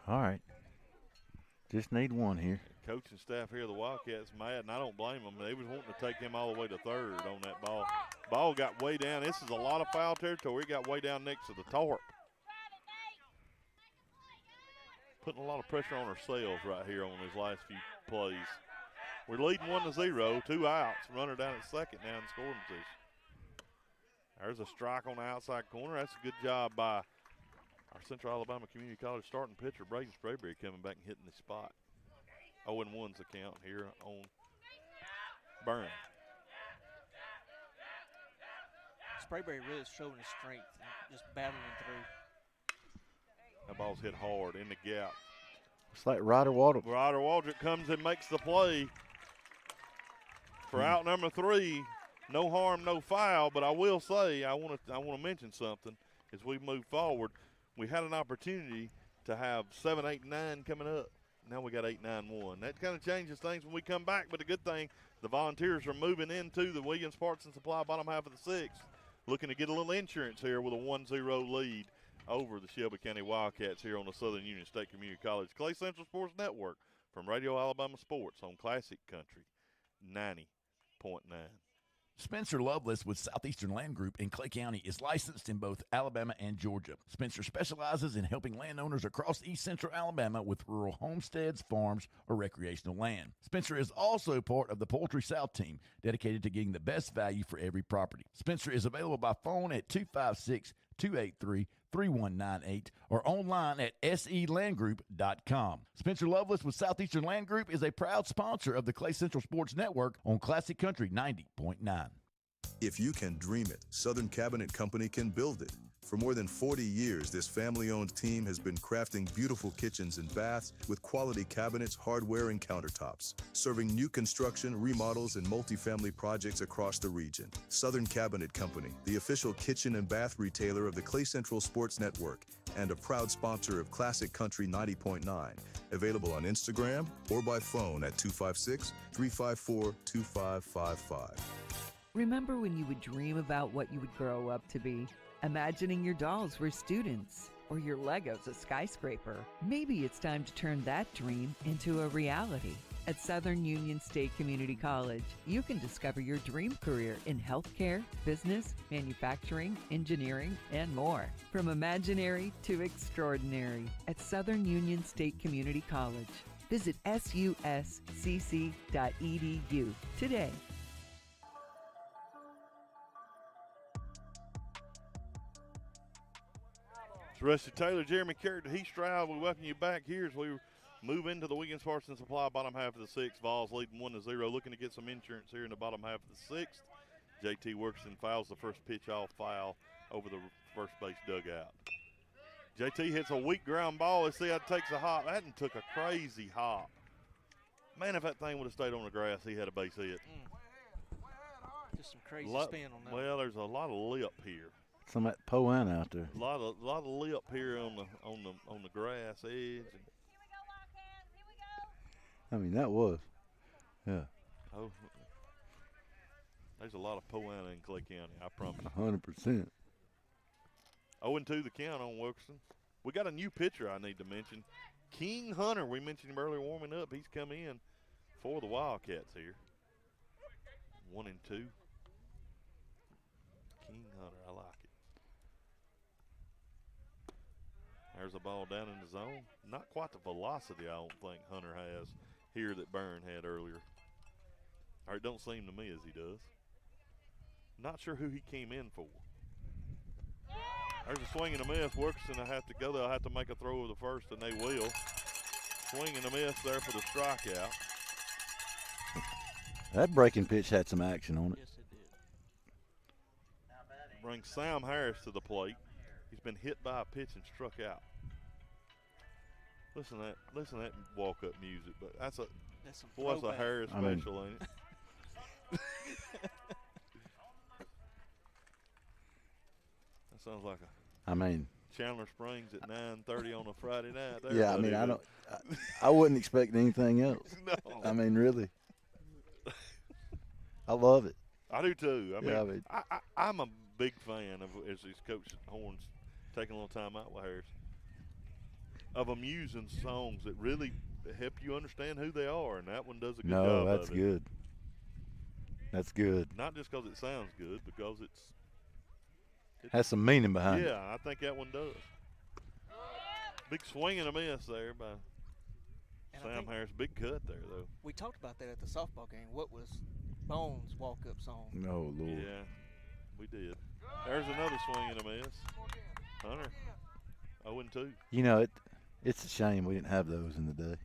All right. Just need one here. Coaching staff here, the Wildcats, mad, and I don't blame them. They was wanting to take him all the way to third on that ball. Ball got way down. This is a lot of foul territory. It got way down next to the tarp. Putting a lot of pressure on ourselves right here on these last few plays. We're leading 1-0, 2 outs. Runner down at second now in scoring position. There's a strike on the outside corner. That's a good job by our Central Alabama Community College starting pitcher, Braden Sprayberry, coming back and hitting the spot. 0-1's the count here on Byrne. Sprayberry really is showing his strength, just battling through. That ball's hit hard in the gap. It's like Ryder Waldrop. Ryder Waldrop comes and makes the play for out number 3. No harm, no foul, but I will say I want to mention something as we move forward. We had an opportunity to have 7, 8, 9 coming up. Now we got 8, 9, 1. That kind of changes things when we come back, but the good thing, the Volunteers are moving into the Williams Parts and Supply bottom half of the 6th, looking to get a little insurance here with a 1-0 lead over the Shelby County Wildcats here on the Southern Union State Community College Clay Central Sports Network from Radio Alabama Sports on Classic Country 90.9. Spencer Loveless with Southeastern Land Group in Clay County is licensed in both Alabama and Georgia. Spencer specializes in helping landowners across East Central Alabama with rural homesteads, farms, or recreational land. Spencer is also part of the Poultry South team, dedicated to getting the best value for every property. Spencer is available by phone at 256-283-3198 or online at selandgroup.com. Spencer Loveless with Southeastern Land Group is a proud sponsor of the Clay Central Sports Network on Classic Country 90.9. If you can dream it, Southern Cabinet Company can build it. For more than 40 years, this family-owned team has been crafting beautiful kitchens and baths with quality cabinets, hardware, and countertops, serving new construction, remodels, and multifamily projects across the region. Southern Cabinet Company, the official kitchen and bath retailer of the Clay Central Sports Network and a proud sponsor of Classic Country 90.9, available on Instagram or by phone at 256-354-2555. Remember when you would dream about what you would grow up to be? Imagining your dolls were students or your Legos a skyscraper. Maybe it's time to turn that dream into a reality. At Southern Union State Community College, you can discover your dream career in healthcare, business, manufacturing, engineering, and more. From imaginary to extraordinary at Southern Union State Community College. Visit suscc.edu today. It's Rusty Taylor, Jeremy Carrot, Heath Stroud. We welcome you back here as we move into the Wiggins Parts and Supply bottom half of the sixth. Vols leading 1-0, looking to get some insurance here in the bottom half of the sixth. JT Workston fouls the first pitch off foul over the first base dugout. JT hits a weak ground ball. Let's see how it takes a hop. That took a crazy hop. Man, if that thing would have stayed on the grass, he had a base hit. Just some crazy spin on that. Well, there's a lot of lip here. Some of that Poan out there. A lot of lip here on the grass edge. I mean, that was. Yeah. Oh, there's a lot of Poana in Clay County, I promise. 100%. 0-2 the count on Wilkerson. We got a new pitcher I need to mention. King Hunter, we mentioned him earlier warming up. He's come in for the Wildcats here. 1-2. King Hunter, I like it. There's a ball down in the zone. Not quite the velocity I don't think Hunter has here that Byrne had earlier. Or it don't seem to me as he does. Not sure who he came in for. There's a swing and a miss. Wilkerson, I have to go there. I'll have to make a throw of the first, and they will. Swing and a miss there for the strikeout. That breaking pitch had some action on it. Yes, it did. Brings Sam Harris to the plate. He's been hit by a pitch and struck out. Listen to that walk-up music. But that's a Harris special, ain't it? That sounds like Chandler Springs at 9:30 on a Friday night. There, yeah, buddy. I wouldn't expect anything else. No. I mean, really. I love it. I do too. I'm a big fan of, as his coach Horns taking a little time out with Harris, of them using songs that really help you understand who they are, and that one does a good job No, that's of it. good. That's good. Not just because it sounds good, because it has some meaning behind it. Yeah, I think that one does. Big swing and a miss there by Sam Harris. Big cut there, though. We talked about that at the softball game. What was Bones' walk-up song? Oh, Lord. Yeah, we did. There's another swing and a miss. Hunter, 0-2. You know, it's a shame we didn't have those in the day.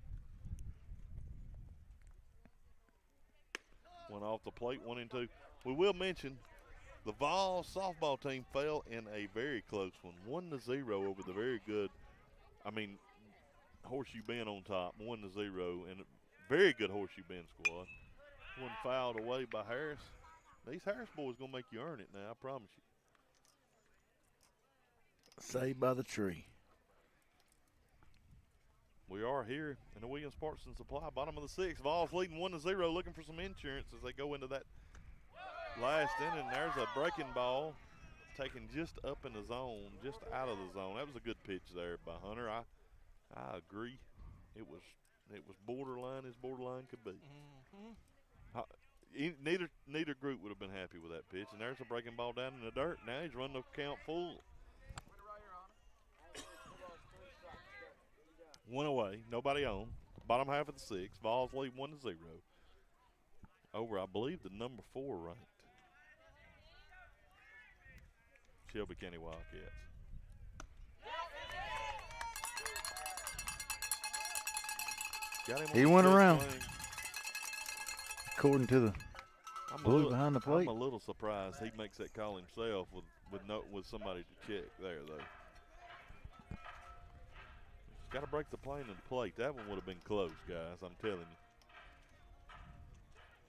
Went off the plate, 1-2. We will mention the Vols softball team fell in a very close one, 1-0 over the very good, Horseshoe Bend on top, 1-0, and a very good Horseshoe Bend squad. One fouled away by Harris. These Harris boys gonna make you earn it now, I promise you. Saved by the tree. We are here in the Williams Parts and Supply, bottom of the sixth. Vols leading 1-0, looking for some insurance as they go into that last inning. There's a breaking ball taken just up in the zone, just out of the zone. That was a good pitch there by Hunter. I agree. It was borderline as borderline could be. Neither group would have been happy with that pitch. And there's a breaking ball down in the dirt. Now he's running the count full. One away, nobody on. Bottom half of the sixth. Vols lead 1-0. Over, I believe, the number 4 ranked Shelby County Wildcats. Got him on He went the around. swing. According to the blue behind the plate. I'm a little surprised he makes that call himself with somebody to check there, though. Got to break the plane and the plate. That one would have been close, guys. I'm telling you.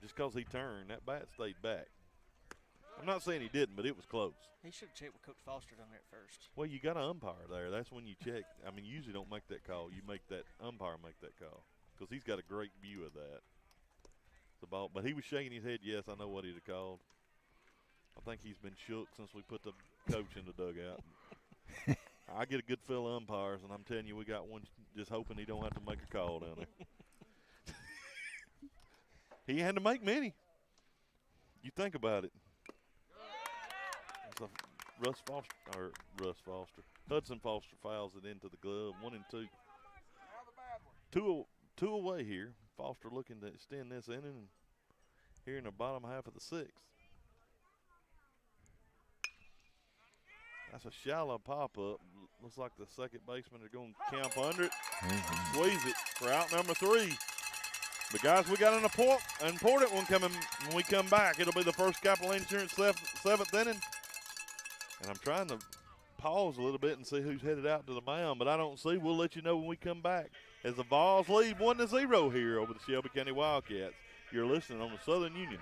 Just because he turned, that bat stayed back. I'm not saying he didn't, but it was close. He should have checked with Coach Foster down there at first. Well, you got an umpire there. That's when you check. You usually don't make that call. You make that umpire make that call because he's got a great view of that. The ball, but he was shaking his head. Yes, I know what he'd have called. I think he's been shook since we put the coach in the dugout. I get a good feel of umpires, and I'm telling you, we got one just hoping he don't have to make a call down there. He had to make many. You think about it. It's a Hudson Foster fouls it into the glove. 1 and 2. Two away here. Foster looking to extend this inning here in the bottom half of the 6th. That's a shallow pop-up. Looks like the second baseman are going to camp under it. Squeeze it for out number 3. But, guys, we got an important one coming when we come back. It'll be the First Capital Insurance 7th inning. And I'm trying to pause a little bit and see who's headed out to the mound, but I don't see. We'll let you know when we come back. As the Vols lead 1-0 here over the Shelby County Wildcats. You're listening on the Southern Union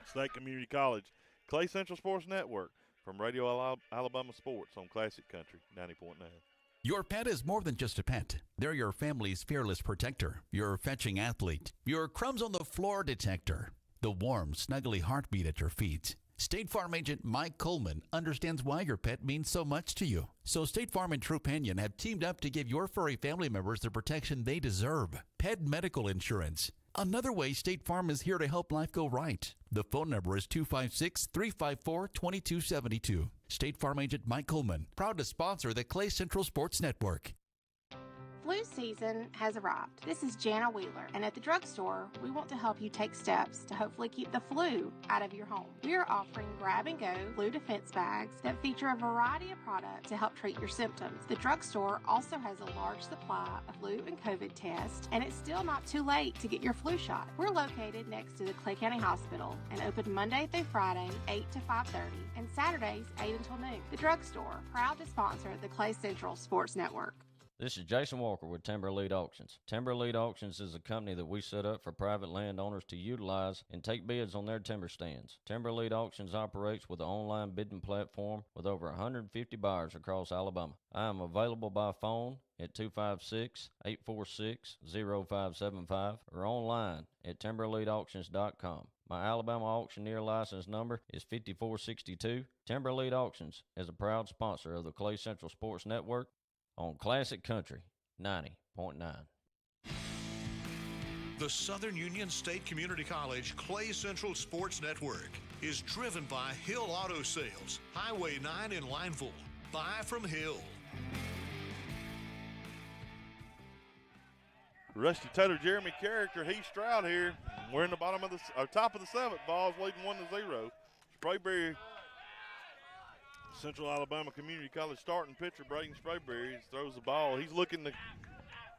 State Community College Clay Central Sports Network from Radio Alabama Sports on Classic Country 90.9. Your pet is more than just a pet. They're your family's fearless protector, your fetching athlete, your crumbs on the floor detector, the warm, snuggly heartbeat at your feet. State Farm agent Mike Coleman understands why your pet means so much to you. So State Farm and Trupanion have teamed up to give your furry family members the protection they deserve. Pet medical insurance. Another way State Farm is here to help life go right. The phone number is 256-354-2272. State Farm agent Mike Coleman, proud to sponsor the Clay Central Sports Network. Flu season has arrived. This is Jana Wheeler, and at the drugstore, we want to help you take steps to hopefully keep the flu out of your home. We are offering grab-and-go flu defense bags that feature a variety of products to help treat your symptoms. The drugstore also has a large supply of flu and COVID tests, and it's still not too late to get your flu shot. We're located next to the Clay County Hospital and open Monday through Friday, 8 to 5:30, and Saturdays, 8 until noon. The drugstore, proud to sponsor the Clay Central Sports Network. This is Jason Walker with Timber Elite Auctions. Timber Elite Auctions is a company that we set up for private landowners to utilize and take bids on their timber stands. Timber Elite Auctions operates with an online bidding platform with over 150 buyers across Alabama. I am available by phone at 256-846-0575 or online at timbereliteauctions.com. My Alabama auctioneer license number is 5462. Timber Elite Auctions is a proud sponsor of the Clay Central Sports Network on Classic Country 90.9. The Southern Union State Community College Clay Central Sports Network is driven by Hill Auto Sales, Highway 9 in Lineville. Buy from Hill. Rusty Taylor, Jeremy Character, Heath Stroud here. We're in the bottom of the top of the 7th. Vols leading 1-0. Sprayberry, Central Alabama Community College starting pitcher Braden Sprayberry throws the ball. He's looking to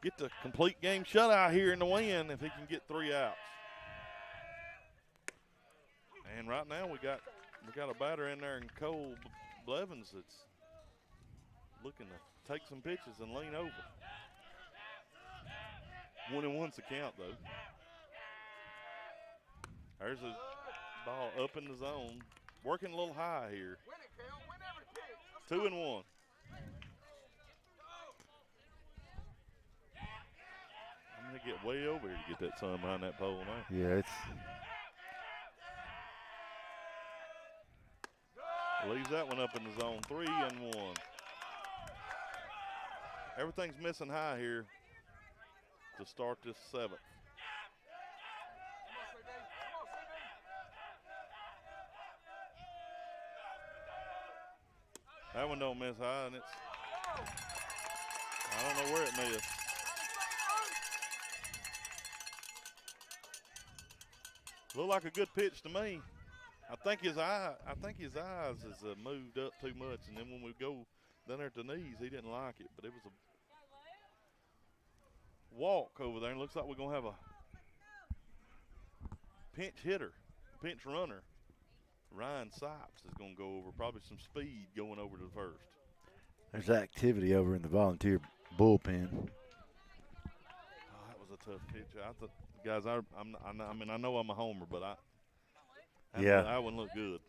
get the complete game shutout here in the win if he can get 3 outs. And right now we got a batter in there in Cole Blevins that's looking to take some pitches and lean over. 1-1's the count though. There's a ball up in the zone, working a little high here. 2-1. I'm going to get way over here to get that sun behind that pole now. Yeah, leaves that one up in the zone. 3-1. Everything's missing high here to start this 7th. That one don't miss high, and I don't know where it missed. Looked like a good pitch to me. I think his eyes has moved up too much, and then when we go down there at the knees, he didn't like it. But it was a walk over there, and looks like we're gonna have a pinch hitter, pinch runner. Ryan Sipes is going to go over, probably some speed going over to the first. There's activity over in the volunteer bullpen. Oh, that was a tough pitch. I thought, guys, I know I'm a homer, but that one looked good.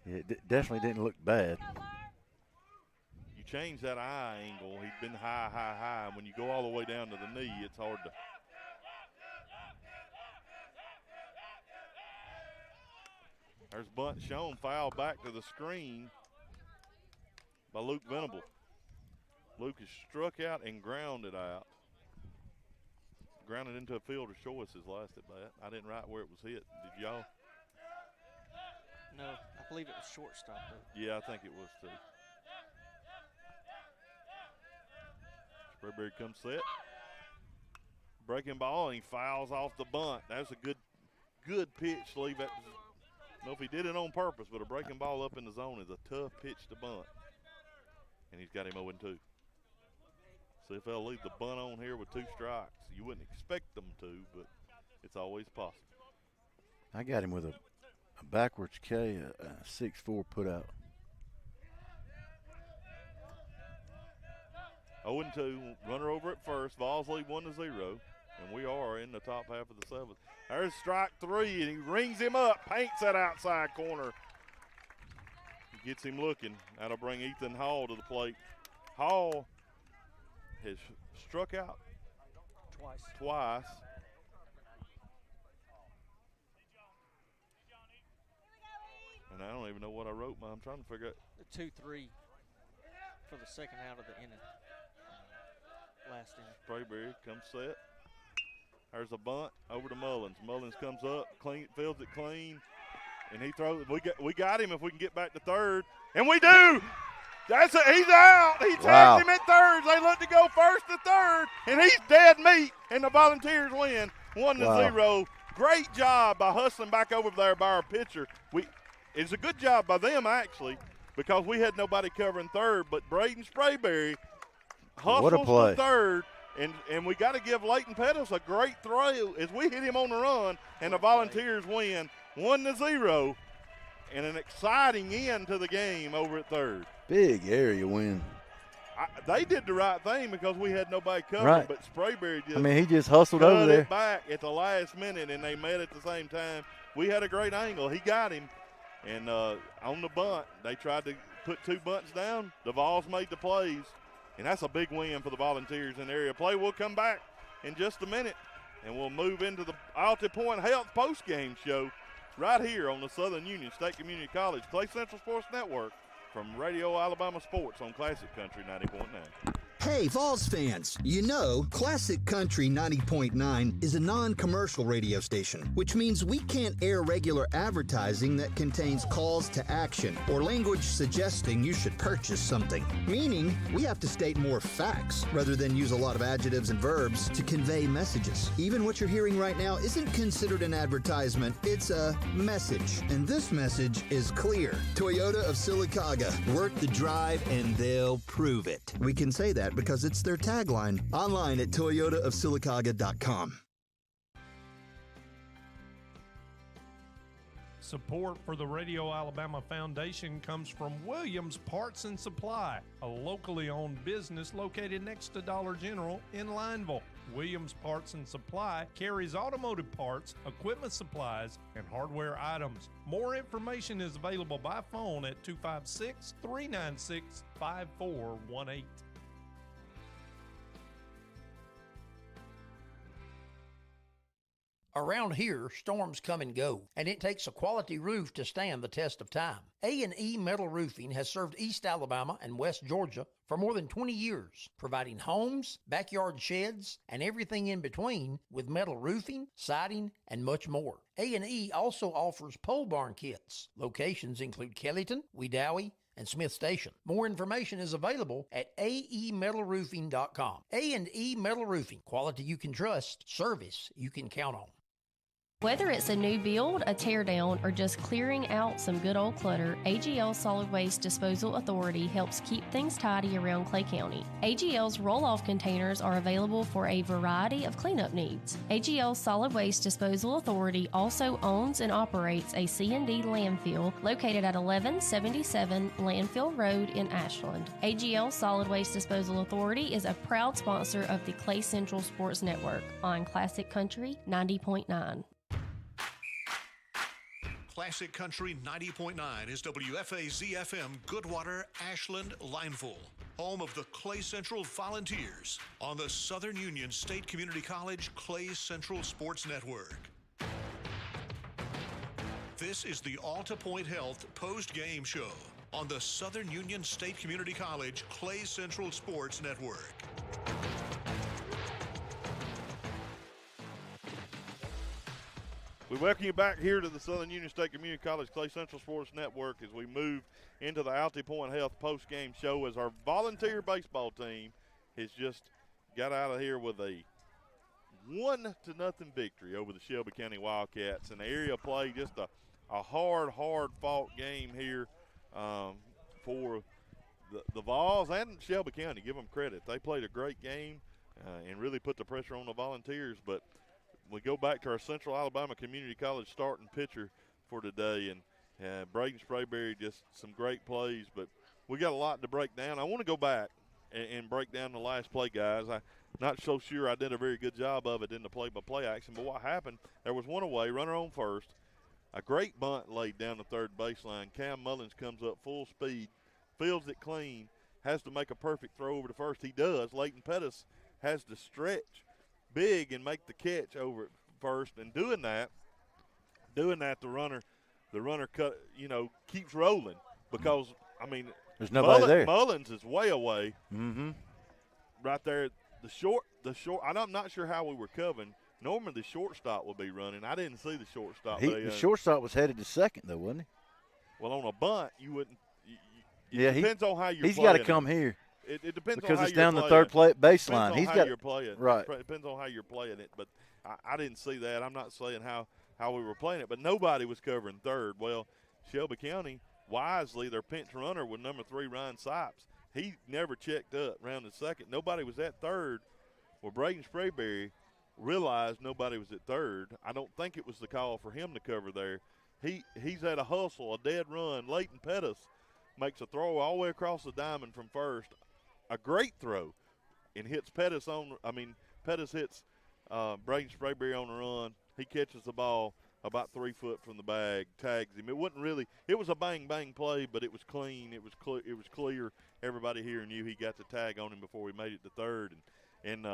Yeah, it definitely didn't look bad. You change that eye angle. He'd been high. When you go all the way down to the knee, it's hard to. There's bunt shown, foul back to the screen by Luke Venable. Luke is struck out and grounded out. grounded into a fielder's choice his last at bat. I didn't write where it was hit. Did y'all? No, I believe it was shortstop, though. Yeah, I think it was too. Sprayberry comes set. Breaking ball, and he fouls off the bunt. That's a good pitch to leave that. I don't know if he did it on purpose, but a breaking ball up in the zone is a tough pitch to bunt. And he's got him 0-2. CFL leave the bunt on here with 2 strikes. You wouldn't expect them to, but it's always possible. I got him with a backwards K, a 6-4 put out. 0-2, runner over at first. Vols lead 1-0, and we are in the top half of the 7th. There's strike 3, and he rings him up, paints that outside corner. He gets him looking. That'll bring Ethan Hall to the plate. Hall has struck out twice. And I don't even know what I wrote, but I'm trying to figure out. The 2-3 for the second out of the inning. Last inning. Sprayberry comes set. There's a bunt over to Mullins. Mullins comes up, clean, fields it clean, and he throws. We got him if we can get back to third, and we do. He's out. He tags him at third. They look to go first to third, and he's dead meat. And the Volunteers win 1-0. Great job by hustling back over there by our pitcher. It's a good job by them actually, because we had nobody covering third. But Braden Sprayberry hustles to third, and we got to give Leighton Pettis a great throw as we hit him on the run, and the Volunteers win 1-0, and an exciting end to the game over at third. Big area win. They did the right thing because we had nobody covering, but Sprayberry he just hustled over there. It back at the last minute, and they met at the same time. We had a great angle. He got him, and on the bunt, they tried to put 2 bunts down. The Vols made the plays, and that's a big win for the Volunteers in the area play. We'll come back in just a minute, and we'll move into the Alta Point Health postgame show right here on the Southern Union State Community College Clay Central Sports Network from Radio Alabama Sports on Classic Country 90.9. Hey, Vols fans, you know, Classic Country 90.9 is a non-commercial radio station, which means we can't air regular advertising that contains calls to action or language suggesting you should purchase something. Meaning, we have to state more facts rather than use a lot of adjectives and verbs to convey messages. Even what you're hearing right now isn't considered an advertisement, it's a message. And this message is clear. Toyota of Sylacauga, worth the drive and they'll prove it. We can say that because it's their tagline. Online at toyotaofsylacauga.com. Support for the Radio Alabama Foundation comes from Williams Parts and Supply, a locally owned business located next to Dollar General in Lineville. Williams Parts and Supply carries automotive parts, equipment supplies, and hardware items. More information is available by phone at 256-396-5418. Around here, storms come and go, and it takes a quality roof to stand the test of time. A&E Metal Roofing has served East Alabama and West Georgia for more than 20 years, providing homes, backyard sheds, and everything in between with metal roofing, siding, and much more. A&E also offers pole barn kits. Locations include Kellyton, Wedowee, and Smith Station. More information is available at aemetalroofing.com. A&E Metal Roofing, quality you can trust, service you can count on. Whether it's a new build, a tear down, or just clearing out some good old clutter, AGL Solid Waste Disposal Authority helps keep things tidy around Clay County. AGL's roll-off containers are available for a variety of cleanup needs. AGL Solid Waste Disposal Authority also owns and operates a C&D landfill located at 1177 Landfill Road in Ashland. AGL Solid Waste Disposal Authority is a proud sponsor of the Clay Central Sports Network on Classic Country 90.9. Classic Country 90.9 is WFAZ-FM Goodwater, Ashland, Lineville, home of the Clay Central Volunteers on the Southern Union State Community College Clay Central Sports Network. This is the Alta Point Health post-game show on the Southern Union State Community College Clay Central Sports Network. We welcome you back here to the Southern Union State Community College Clay Central Sports Network as we move into the Alty Point Health post-game show as our volunteer baseball team has just got out of here with a 1-0 victory over the Shelby County Wildcats. And the area play just a hard-fought game here for the Vols and Shelby County. Give them credit. They played a great game and really put the pressure on the Volunteers, but we go back to our Central Alabama Community College starting pitcher for today, and Braden Sprayberry, just some great plays. But we got a lot to break down. I want to go back and break down the last play, guys. I'm not so sure I did a very good job of it in the play-by-play action, but what happened, there was one away, runner on first, a great bunt laid down the third baseline. Cam Mullins comes up full speed, fields it clean, has to make a perfect throw over to first. He does. Leighton Pettis has to stretch big and make the catch over at first, and doing that the runner cut, keeps rolling because there's nobody there. Mullins is way away. Mm-hmm. Right there, the short. I'm not sure how we were covering. Normally the shortstop will be running. I didn't see the shortstop. The shortstop was headed to second though, wasn't he? Well, on a bunt you wouldn't. It depends on how you're he's playing. He's got to come here. It depends because on how it's down you're the playing. third baseline. He's got you're playing. Right. It depends on how you're playing it, but I didn't see that. I'm not saying how we were playing it, but nobody was covering third. Well, Shelby County, wisely, their pinch runner with number 3, Ryan Sipes, he never checked up round the second. Nobody was at third. Well, Braden Sprayberry realized nobody was at third. I don't think it was the call for him to cover there. He's at a hustle, a dead run. Leighton Pettis makes a throw all the way across the diamond from first. A great throw, and hits Pettis Pettis hits Braden Sprayberry on the run. He catches the ball about 3 foot from the bag, tags him. It was a bang play, but it was clean. It was clear. Everybody here knew he got the tag on him before he made it to third, and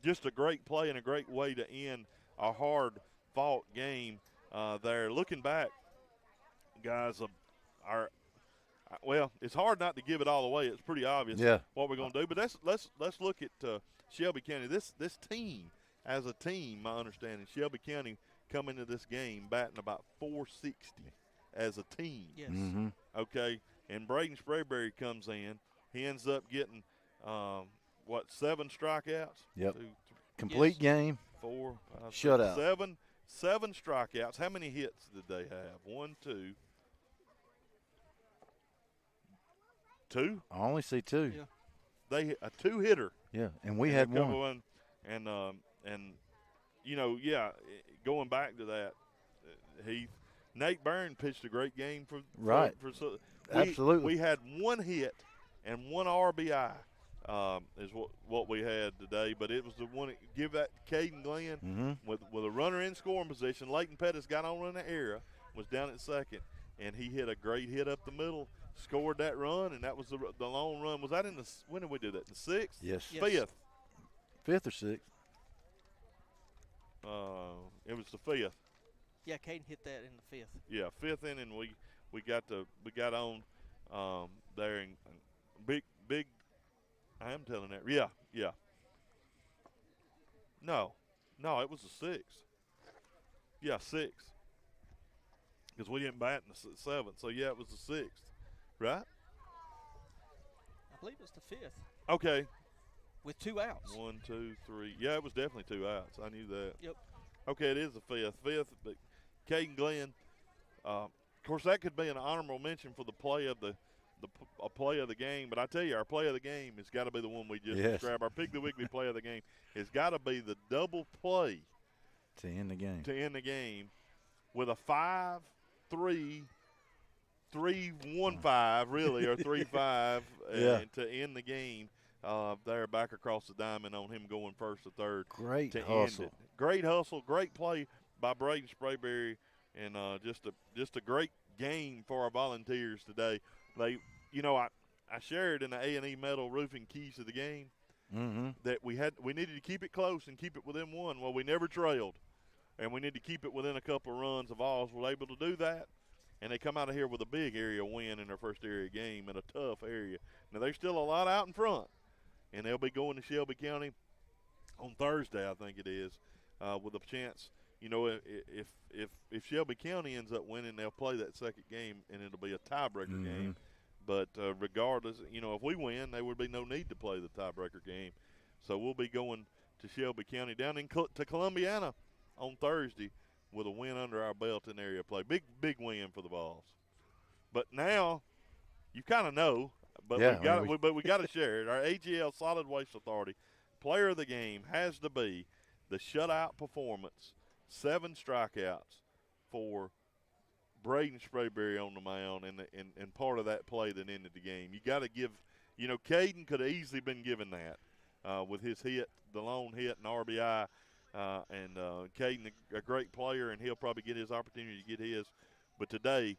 just a great play and a great way to end a hard-fought game there. Looking back, guys, it's hard not to give it all away. It's pretty obvious what we're going to do. But let's look at Shelby County. This team, as a team, my understanding, Shelby County coming into this game batting about 460 as a team. Yes. Mm-hmm. Okay, and Braden Sprayberry comes in. He ends up getting 7 strikeouts? Yep. Complete game. 4, 5, shutout. 7 strikeouts. How many hits did they have? 1, 2. 2? I only see 2. Yeah. They a 2-hitter. Yeah, and we had one. And going back to that, Nate Byrne pitched a great game for Absolutely. We had 1 hit and 1 RBI is what we had today, but it was the one give that to Caden Glenn with a runner in scoring position. Leighton Pettis got on in the area, was down at second, and he hit a great hit up the middle, scored that run, and that was the long run. Was that when did we do that? The 6th? Yes. 5th. 5th or 6th? It was the 5th. Yeah, Caden hit that in the 5th. Yeah, 5th inning we got on there and big. I am telling that. Yeah. No, it was the 6th. Yeah, 6th. Because we didn't bat in the 7th, so yeah, it was the 6th, right? I believe it was the 5th. Okay. With 2 outs. 1, 2, 3. Yeah, it was definitely 2 outs. I knew that. Yep. Okay, it is the 5th. But Caden Glenn, of course, that could be an honorable mention for the play of the play of the game. But I tell you, our play of the game has got to be the one we just described. Our Piggly Wiggly play of the game has got to be the double play to end the game. With a 5-3, 3-1-5, really, or 3-5, to end the game. There back across the diamond on him going first to third. Great to hustle. End it. Great hustle, great play by Braden Sprayberry, and just a great game for our Volunteers today. They, I shared in the A&E Metal Roofing Keys to the Game that we needed to keep it close and keep it within 1. Well, we never trailed, and we need to keep it within a couple of runs. Of Oz were able to do that, and they come out of here with a big area win in their first area game in a tough area. Now, there's still a lot out in front. And they'll be going to Shelby County on Thursday, I think it is, with a chance you know, if Shelby County ends up winning, they'll play that second game, and it'll be a tiebreaker game. But regardless, you know, if we win, there would be no need to play the tiebreaker game. So we'll be going to Shelby County down to Columbiana on Thursday with a win under our belt in area play. Big win for the Vols. But now you kind of know, but we got to share it. Our AGL Solid Waste Authority player of the game has to be the shutout performance, 7 strikeouts for Braden Sprayberry on the mound, and part of that play that ended the game. You got to give, you know, Caden could have easily been given that with his hit, the lone hit and RBI, and Caden a great player, and he'll probably get his opportunity to get his. But today,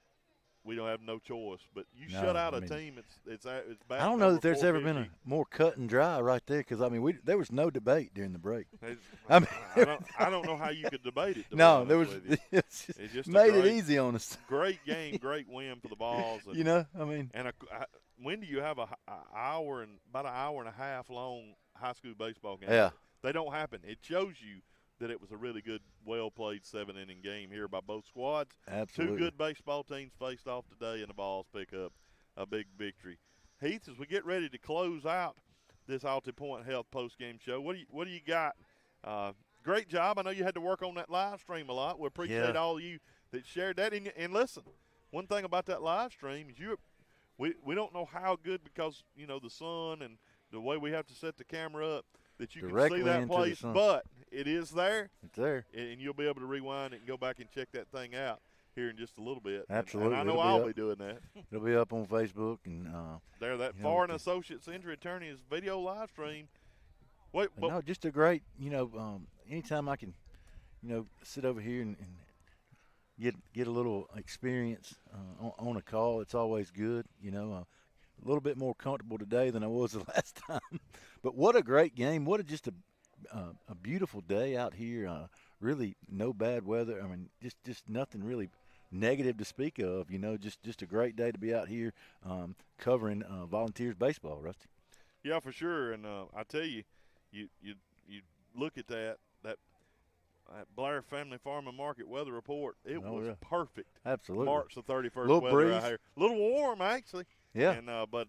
we don't have no choice. But you shut out a team. It's back. I don't know that there's ever been a more cut and dry right there, because I mean there was no debate during the break. I don't know how you could debate it. No, there was. It just made it easy on us. Great game, great win for the Vols. And, you know, I mean, and when do you have about an hour and a half long high school baseball game? Yeah, they don't happen. It shows you that it was a really good, well-played 7-inning game here by both squads. Absolutely. 2 good baseball teams faced off today, and the Vols pick up a big victory. Heath, as we get ready to close out this Alta Point Health post-game show, what do you got? Great job. I know you had to work on that live stream a lot. We appreciate all of you that shared that. And listen, one thing about that live stream is we don't know how good, because, you know, the sun and the way we have to set the camera up, that you directly can see that place, but it is there. It's there. And you'll be able to rewind it and go back and check that thing out here in just a little bit. Absolutely. And I know I'll be doing that. It'll be up on Facebook. And there, that Foreign Associates Injury Attorney's video live stream. No, just a great, you know, anytime I can, you know, sit over here and get a little experience on a call, it's always good, you know. A little bit more comfortable today than I was the last time. But what a great game. What just a beautiful day out here. Really no bad weather. I mean, just nothing really negative to speak of, you know. Just a great day to be out here covering Volunteers baseball, Rusty. Yeah, for sure. And I tell you, you look at that Blair Family Farm and Market weather report. It was perfect. Absolutely. March the 31st little weather breeze. out here. A little warm, actually. Yeah. And but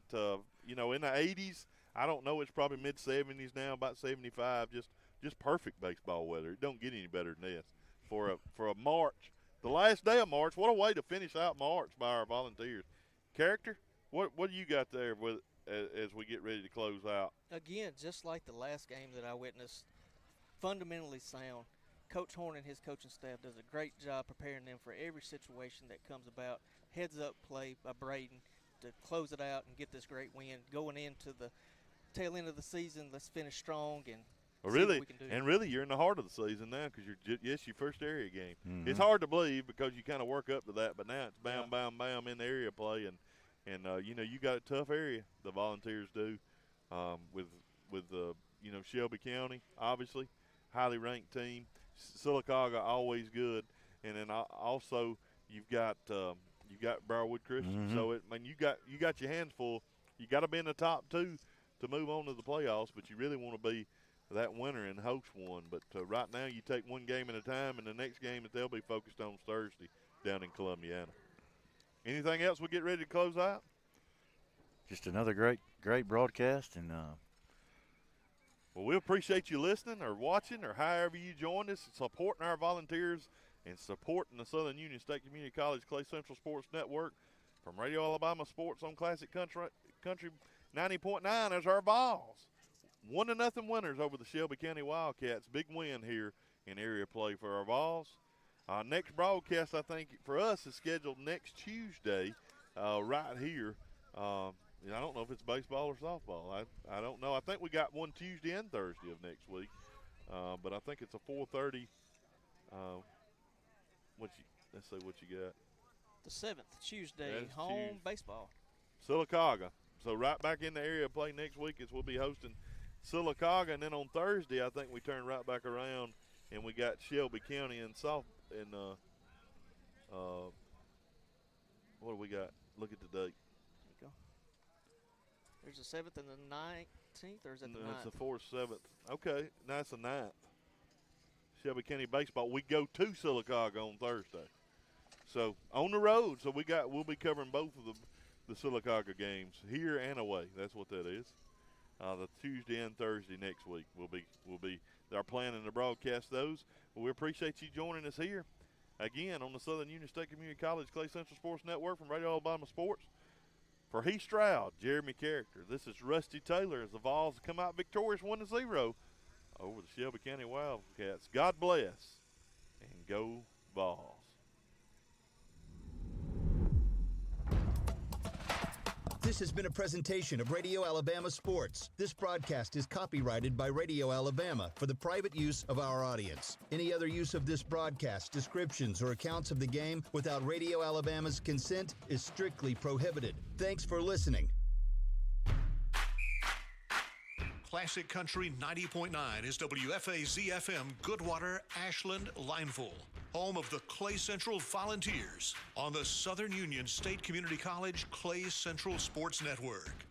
you know, in the 80s, I don't know, it's probably mid-70s now, about 75. Just perfect baseball weather. It don't get any better than this for a March, the last day of March. What a way to finish out March by our Volunteers. Character, what do you got there with as we get ready to close out? Again, just like the last game that I witnessed, fundamentally sound. Coach Horn and his coaching staff does a great job preparing them for every situation that comes about. Heads-up play by Braden to close it out and get this great win. Going into the tail end of the season, let's finish strong and see what we can do. And really, you're in the heart of the season now, because your first area game. Mm-hmm. It's hard to believe because you kind of work up to that, but now it's bam, bam, bam in the area play, and you know, you got a tough area. The Volunteers do with you know, Shelby County, obviously, highly ranked team. Sylacauga always good, and then also you've got Briarwood Christian. Mm-hmm. So you got your hands full. You got to be in the top 2 to move on to the playoffs, but you really want to be that winner and host one. But right now, you take one game at a time, and the next game that they'll be focused on is Thursday down in Columbiana. Anything else we get ready to close out? Just another great broadcast, and well, we appreciate you listening or watching or however you joined us, supporting our Volunteers and supporting the Southern Union State Community College Clay Central Sports Network. From Radio Alabama Sports on Classic Country 90.9 as our Vols. 1-0 winners over the Shelby County Wildcats. Big win here in area play for our Vols. Next broadcast, I think, for us is scheduled next Tuesday right here. I don't know if it's baseball or softball. I don't know. I think we got one Tuesday and Thursday of next week. But I think it's a 4:30. Let's see what you got. The 7th, Tuesday, home baseball. Sylacauga. So right back in the area of play next week as we'll be hosting Sylacauga. And then on Thursday, I think we turn right back around and we got Shelby County and what do we got? Look at the date. There's the 7th and the 19th, or is that the 9th? It's the 4th, 7th. Okay, now it's the 9th. Shelby County Baseball. We go to Sylacauga on Thursday. So on the road. So we'll be covering both of the Sylacauga games here and away. That's what that is. The Tuesday and Thursday next week will be our planning to broadcast those. Well, we appreciate you joining us here again on the Southern Union State Community College Clay Central Sports Network from Radio Alabama Sports. For Heath Stroud, Jeremy Character, this is Rusty Taylor as the Vols come out victorious 1-0 over the Shelby County Wildcats. God bless and go Vols. This has been a presentation of Radio Alabama Sports. This broadcast is copyrighted by Radio Alabama for the private use of our audience. Any other use of this broadcast, descriptions, or accounts of the game without Radio Alabama's consent is strictly prohibited. Thanks for listening. Classic Country 90.9 is WFAZ-FM Goodwater, Ashland, Lineville, home of the Clay Central Volunteers on the Southern Union State Community College Clay Central Sports Network.